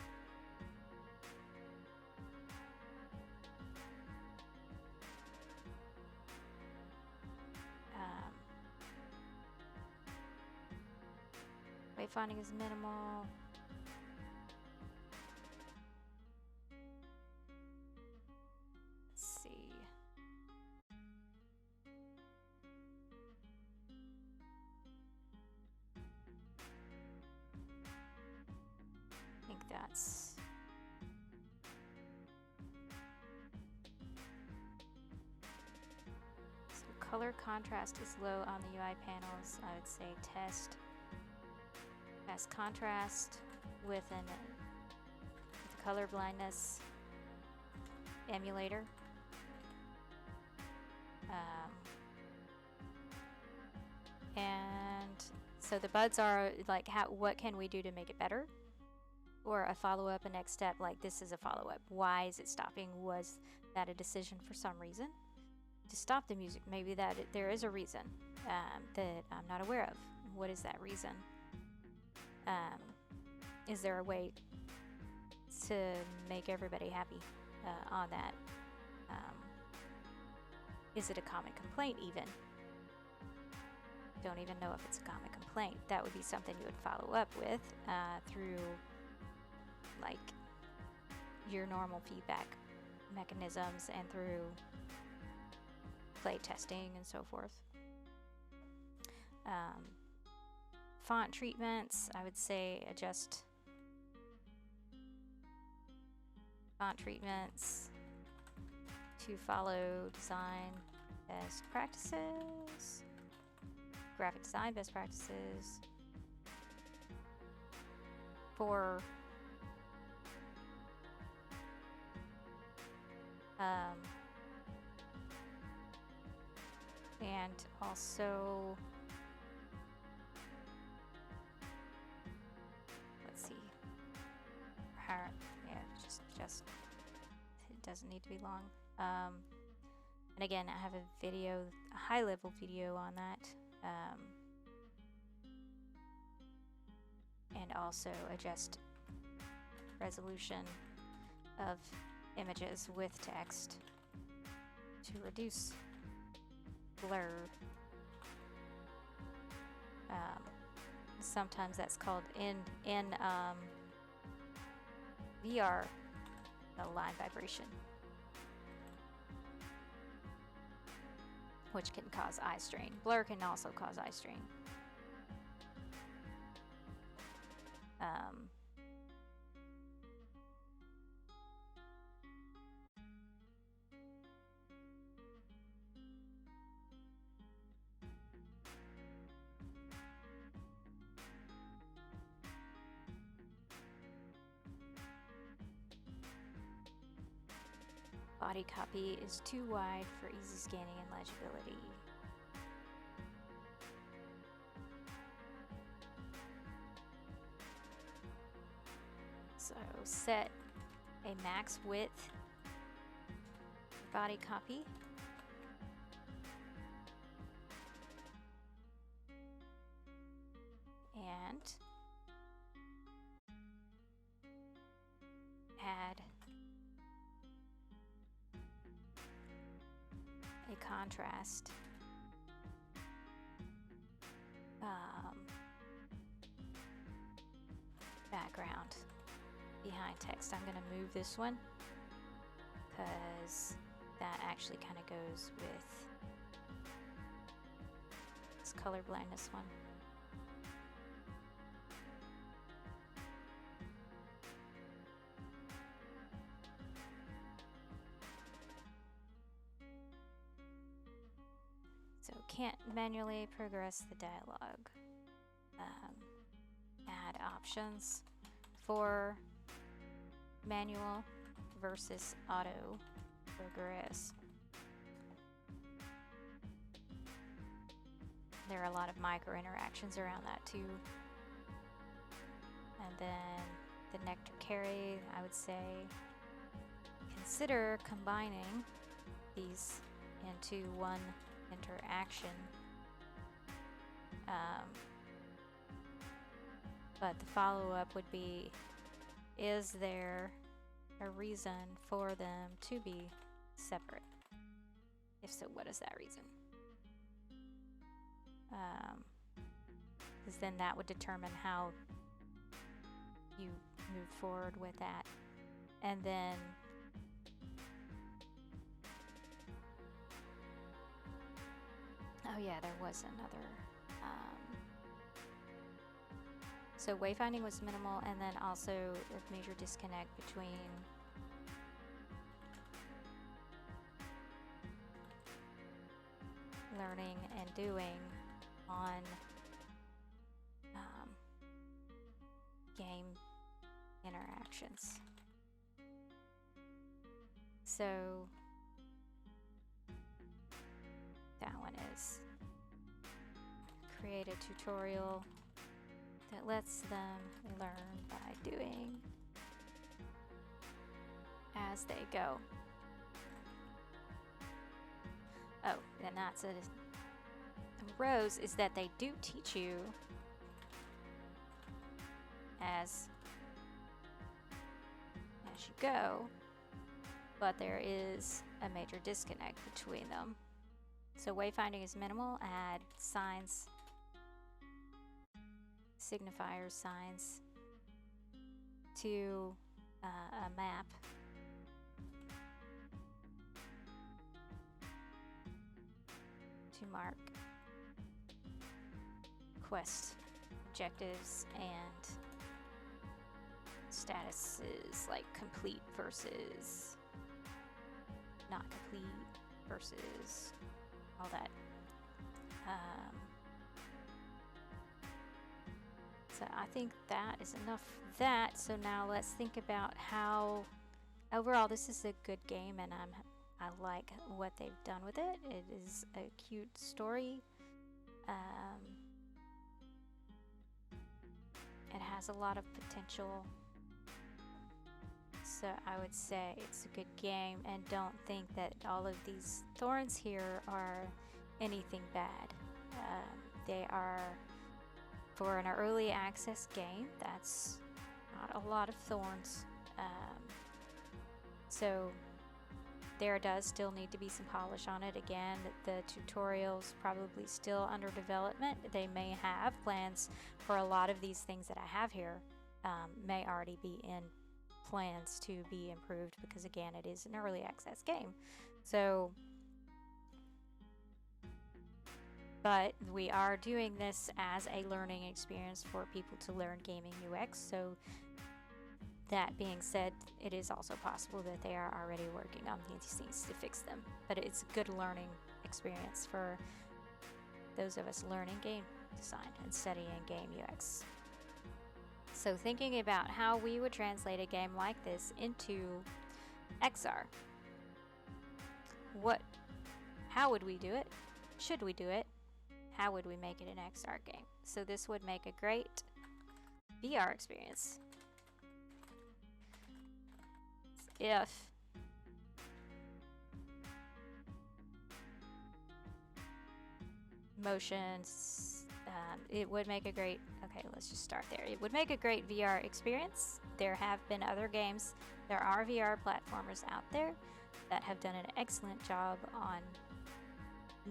Wayfinding is minimal. Let's see. I think that's so color contrast is low on the UI panels. I would say test has contrast with a colorblindness emulator. And so the buds are like, what can we do to make it better? Or a follow-up, a next step, like this is a follow-up. Why is it stopping? Was that a decision for some reason to stop the music? Maybe there is a reason that I'm not aware of. What is that reason? Is there a way to make everybody happy on that? Is it a common complaint even? Don't even know if it's a common complaint. That would be something you would follow up with through like your normal feedback mechanisms and through play testing and so forth. Font treatments, I would say adjust font treatments to follow design best practices, graphic design best practices for and also let's see, yeah, just it doesn't need to be long. And again, I have a video, a high-level video on that, and also adjust resolution of images with text to reduce blur. Sometimes that's called in VR, the line vibration, which can cause eye strain. Blur can also cause eye strain. Body copy is too wide for easy scanning and legibility. So set a max width body copy and add a contrast background behind text. I'm going to move this one because that actually kind of goes with this colorblindness one. So can't manually progress the dialogue. Add options for manual versus auto progress. There are a lot of micro interactions around that too. And then the nectar carry, I would say consider combining these into one interaction. But the follow-up would be, is there a reason for them to be separate? If so, what is that reason? Because then that would determine how you move forward with that. And then oh yeah, there was another. So wayfinding was minimal, and then also a major disconnect between learning and doing on game interactions. So that one is create a tutorial that lets them learn by doing as they go. Oh, and that's a rose is that they do teach you as you go, but there is a major disconnect between them. So wayfinding is minimal. Add signs, signifiers, signs to a map. To mark quest objectives and statuses like complete versus not complete versus all that. So I think that is enough of that. So now let's think about how overall this is a good game, and I like what they've done with it. It is a cute story. It has a lot of potential. So I would say it's a good game, and don't think that all of these thorns here are anything bad. They are, for an early access game, that's not a lot of thorns. So there does still need to be some polish on it. Again, the tutorial's probably still under development. They may have plans for a lot of these things that I have here, may already be in plans to be improved, because again, it is an early access game. So, but we are doing this as a learning experience for people to learn gaming UX. So that being said, it is also possible that they are already working on these things to fix them. But it's a good learning experience for those of us learning game design and studying game UX. So thinking about how we would translate a game like this into XR. How would we do it? Should we do it? How would we make it an XR game? So this would make a great VR experience. If motions, It would make a great, okay, let's just start there. It would make a great VR experience. There have been other games. There are VR platformers out there that have done an excellent job on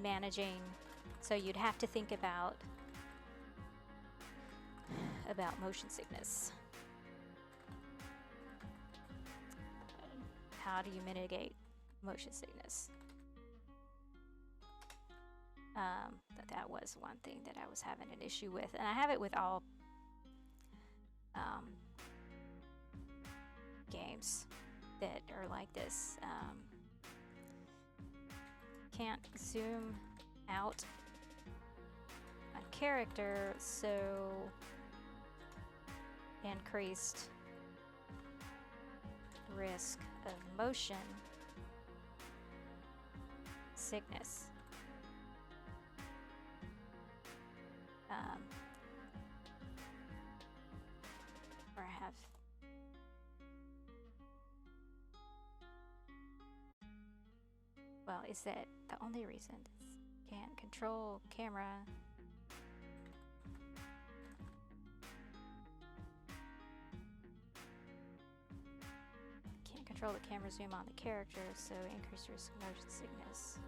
managing. So you'd have to think about motion sickness. How do you mitigate motion sickness? That was one thing that I was having an issue with, and I have it with all games that are like this. Can't zoom out a character, so increased risk of motion sickness. Or I have is that the only reason? Can't control camera. Can't control the camera zoom on the character, so increase risk of motion sickness.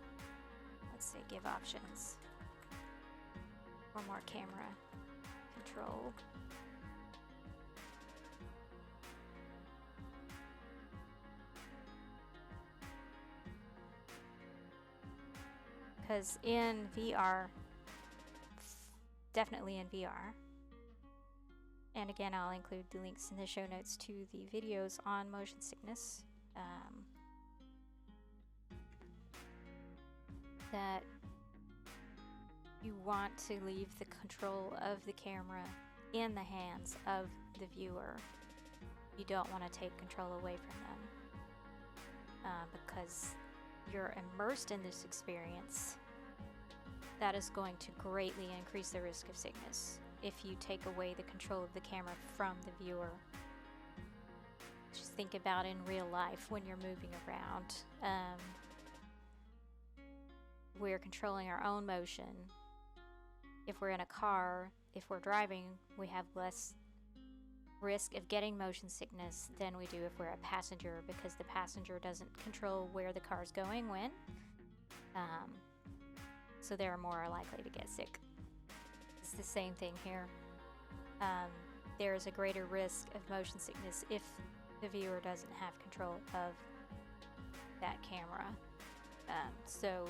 Let's say give options. Or more camera control. Because in VR, definitely in VR, and again I'll include the links in the show notes to the videos on motion sickness, that you want to leave the control of the camera in the hands of the viewer. You don't want to take control away from them, because you're immersed in this experience. That is going to greatly increase the risk of sickness if you take away the control of the camera from the viewer. Just think about in real life when you're moving around. We're controlling our own motion. If we're in a car, if we're driving, we have less risk of getting motion sickness than we do if we're a passenger, because the passenger doesn't control where the car's going when. So they're more likely to get sick. It's the same thing here. There is a greater risk of motion sickness if the viewer doesn't have control of that camera. So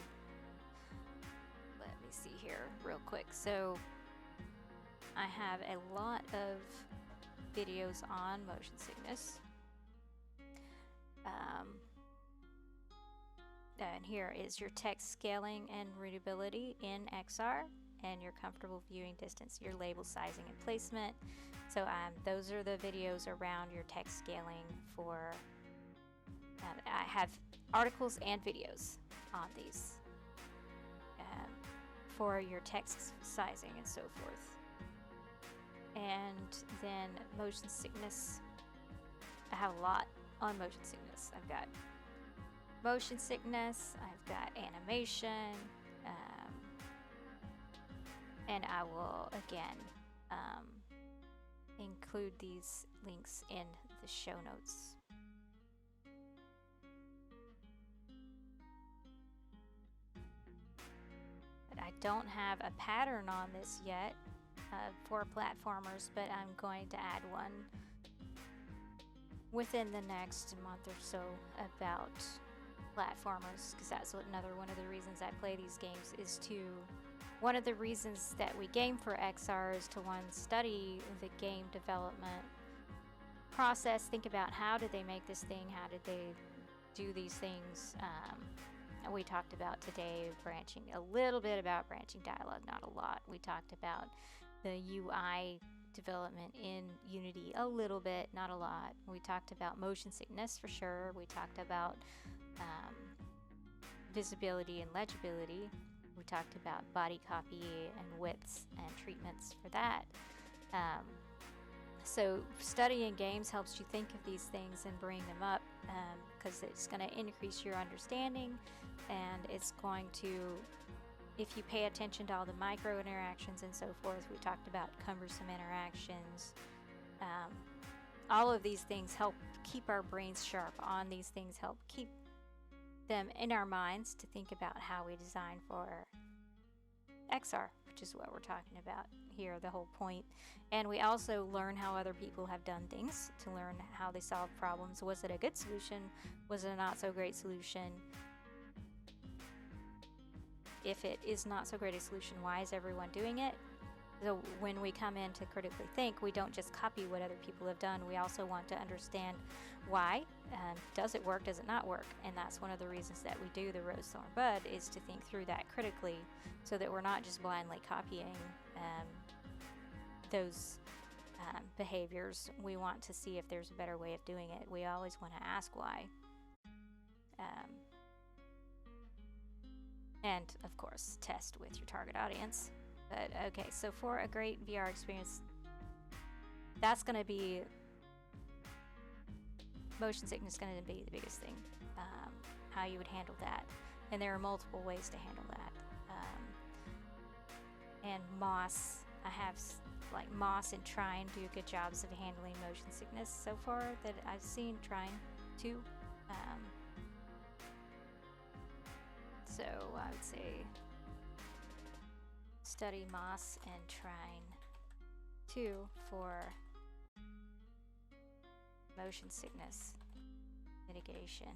let me see here real quick. So I have a lot of videos on motion sickness. And here is your text scaling and readability in XR, and your comfortable viewing distance, your label sizing and placement. So those are the videos around your text scaling for, I have articles and videos on these for your text sizing and so forth. And then motion sickness, I have a lot on motion sickness. I've got motion sickness, I've got animation, and I will again include these links in the show notes. But I don't have a pattern on this yet for platformers, but I'm going to add one within the next month or so about platformers, because that's another one of the reasons I play these games, is to, one of the reasons that we game for XR is to, one, study the game development process, think about how did they make this thing, how did they do these things. We talked about today branching, a little bit about branching dialogue, not a lot. We talked about the UI development in Unity a little bit, not a lot. We talked about motion sickness for sure. We talked about visibility and legibility. We talked about body copy and widths and treatments for that. So studying games helps you think of these things and bring them up, because it's going to increase your understanding, and it's going to if you pay attention to all the micro interactions and so forth, we talked about cumbersome interactions. All of these things help keep our brains sharp on these things, help keep them in our minds to think about how we design for XR, which is what we're talking about here, the whole point. And we also learn how other people have done things, to learn how they solve problems. Was it a good solution? Was it a not so great solution? If it is not so great a solution, why is everyone doing it? So when we come in to critically think, we don't just copy what other people have done. We also want to understand why. Does it work? Does it not work? And that's one of the reasons that we do the Rose, Thorn, Bud, is to think through that critically, so that we're not just blindly copying those behaviors. We want to see if there's a better way of doing it. We always want to ask why. And of course, test with your target audience. But okay, so for a great VR experience, that's going to be, motion sickness is going to be the biggest thing. How you would handle that. And there are multiple ways to handle that. And Moss, like Moss and Trine do good jobs of handling motion sickness so far that I've seen. Trine too. So I would say study Moss and Trine too for motion sickness mitigation.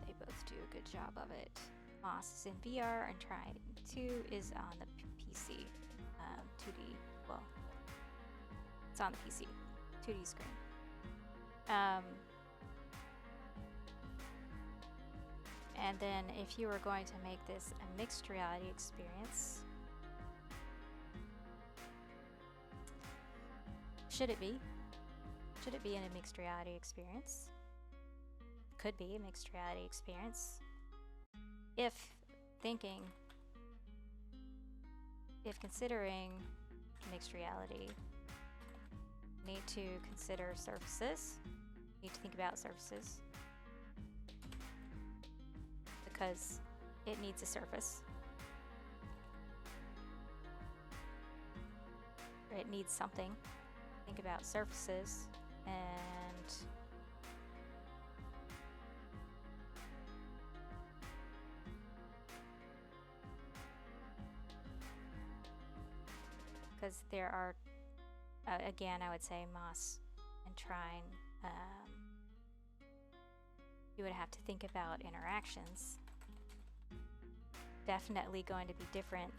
They both do a good job of it. Moss is in VR and Trine 2 is on the PC. 2D, well, it's on the PC, 2D screen. And then if you were going to make this a mixed reality experience, should it be? Should it be in a mixed reality experience? Could be a mixed reality experience. If considering mixed reality, you need to consider surfaces. You need to think about surfaces, because it needs a surface. It needs something. Think about surfaces, and because there are, again, I would say Moss and Trine, you would have to think about interactions. Definitely going to be different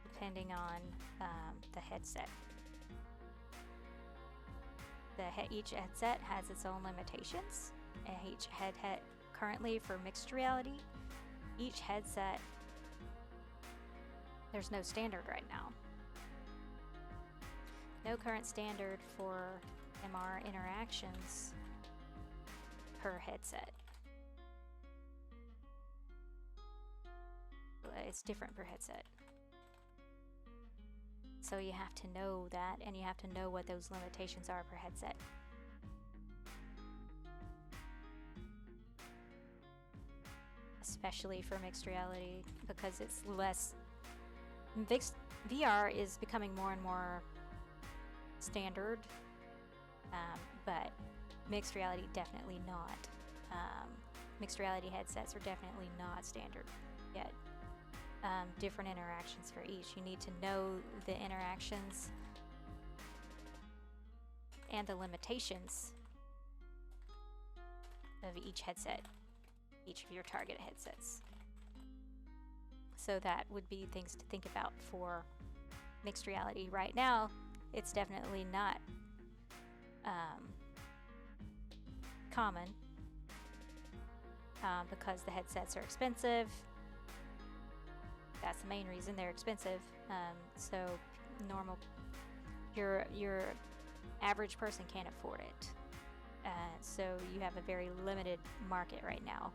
depending on the headset. Each headset has its own limitations. Each headset currently for mixed reality, each headset, there's no standard right now. No current standard for MR interactions per headset. It's different per headset. So you have to know that, and you have to know what those limitations are per headset. Especially for mixed reality, because it's less. VR is becoming more and more standard, but mixed reality definitely not. Mixed reality headsets are definitely not standard yet. Different interactions for each. You need to know the interactions and the limitations of each headset, each of your target headsets. So that would be things to think about for mixed reality. Right now, it's definitely not common because the headsets are expensive. That's the main reason they're expensive. So your average person can't afford it. So you have a very limited market right now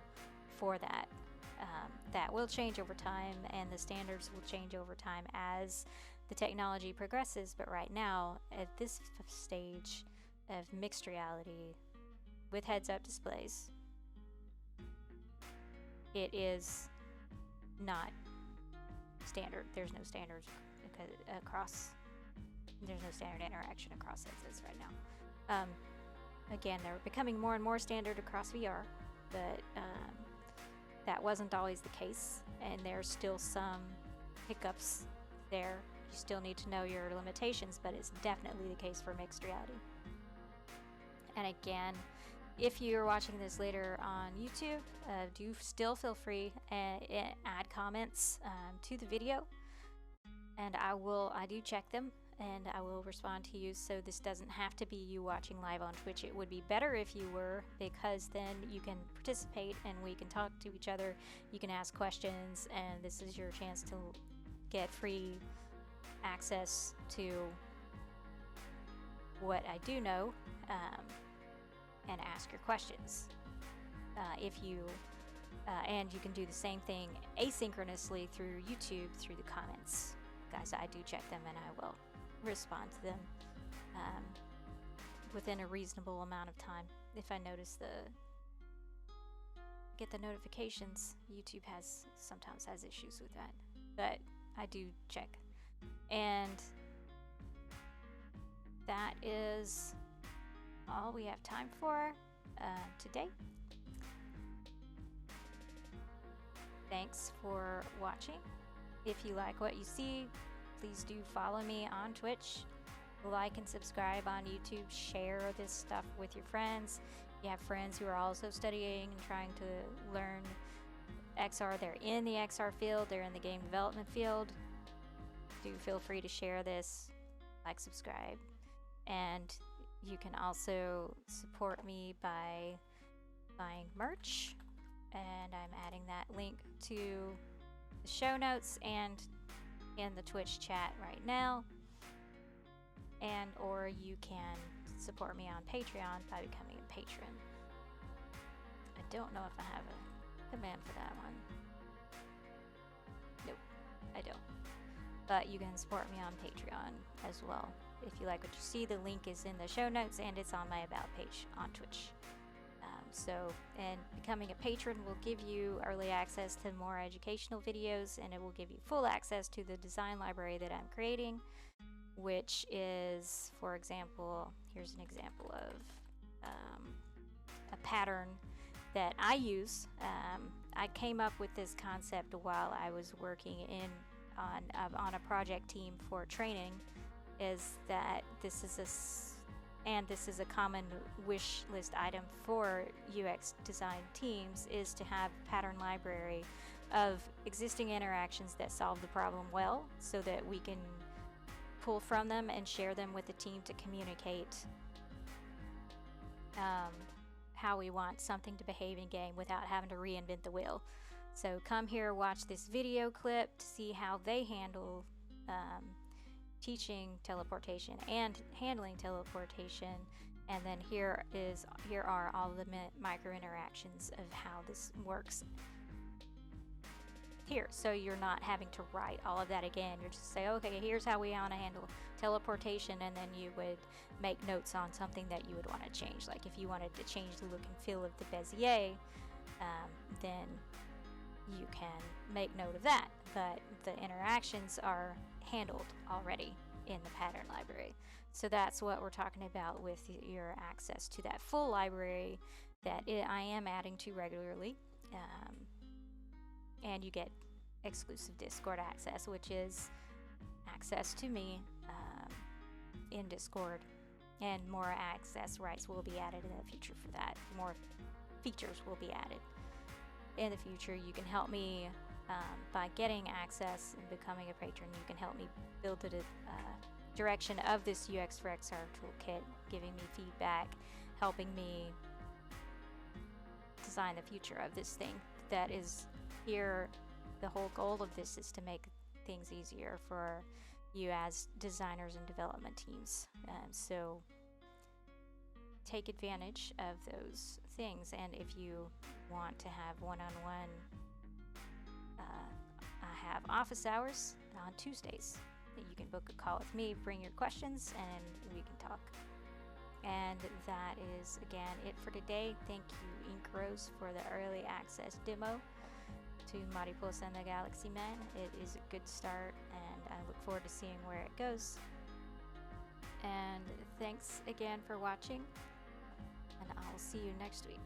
for that. That will change over time, and the standards will change over time as the technology progresses. But right now, at this stage, of mixed reality with heads-up displays, it is not standard. There's no standards across. There's no standard interaction across headsets right now. Again, they're becoming more and more standard across VR, but that wasn't always the case, and there's still some hiccups there. You still need to know your limitations, but it's definitely the case for mixed reality. And again, if you're watching this later on YouTube, do still feel free and add comments to the video, and I do check them, and I will respond to you. So this doesn't have to be you watching live on Twitch. It would be better if you were, because then you can participate and we can talk to each other. You can ask questions, and this is your chance to get free access to what I do know, and ask your questions. And you can do the same thing asynchronously through YouTube through the comments. Guys, I do check them, and I will respond to them within a reasonable amount of time. If I notice get the notifications, YouTube sometimes has issues with that, but I do check. And that is all we have time for today. Thanks for watching. If you like what you see, please do follow me on Twitch, like and subscribe on YouTube, share this stuff with your friends. If you have friends who are also studying and trying to learn XR, they're in the XR field, they're in the game development field, do feel free to share this, like, subscribe. And you can also support me by buying merch, and I'm adding that link to the show notes and in the Twitch chat right now. And or you can support me on Patreon by becoming a patron. I don't know if I have a command for that one. Nope, I don't. But you can support me on Patreon as well. If you like what you see, the link is in the show notes, and it's on my About page on Twitch. And becoming a patron will give you early access to more educational videos, and it will give you full access to the design library that I'm creating, which is, for example, here's an example of a pattern that I use. I came up with this concept while I was working on a project team for training. Is that this is a common wish list item for UX design teams, is to have a pattern library of existing interactions that solve the problem well, so that we can pull from them and share them with the team to communicate how we want something to behave in game without having to reinvent the wheel. So come here, watch this video clip to see how they handle teaching teleportation and handling teleportation, and then here are all the micro interactions of how this works here. So you're not having to write all of that again. You're just say, okay, here's how we want to handle teleportation, and then you would make notes on something that you would want to change. Like if you wanted to change the look and feel of the Bezier, then you can make note of that. But the interactions are handled already in the pattern library. So that's what we're talking about with your access to that full library that I am adding to regularly. And you get exclusive Discord access, which is access to me in Discord, and more access rights will be added in the future for that. More features will be added in the future. You can help me by getting access and becoming a patron. You can help me build the direction of this UX for XR toolkit, giving me feedback, helping me design the future of this thing. That is here. The whole goal of this is to make things easier for you as designers and development teams. So take advantage of those things. And if you want to have one-on-one, I have office hours on Tuesdays. You can book a call with me, bring your questions, and we can talk And that is again it for today. Thank you, Ink Rose, for the early access demo to Mariposa and the Galaxy Man. It is a good start, and I look forward to seeing where it goes. And thanks again for watching, and I'll see you next week.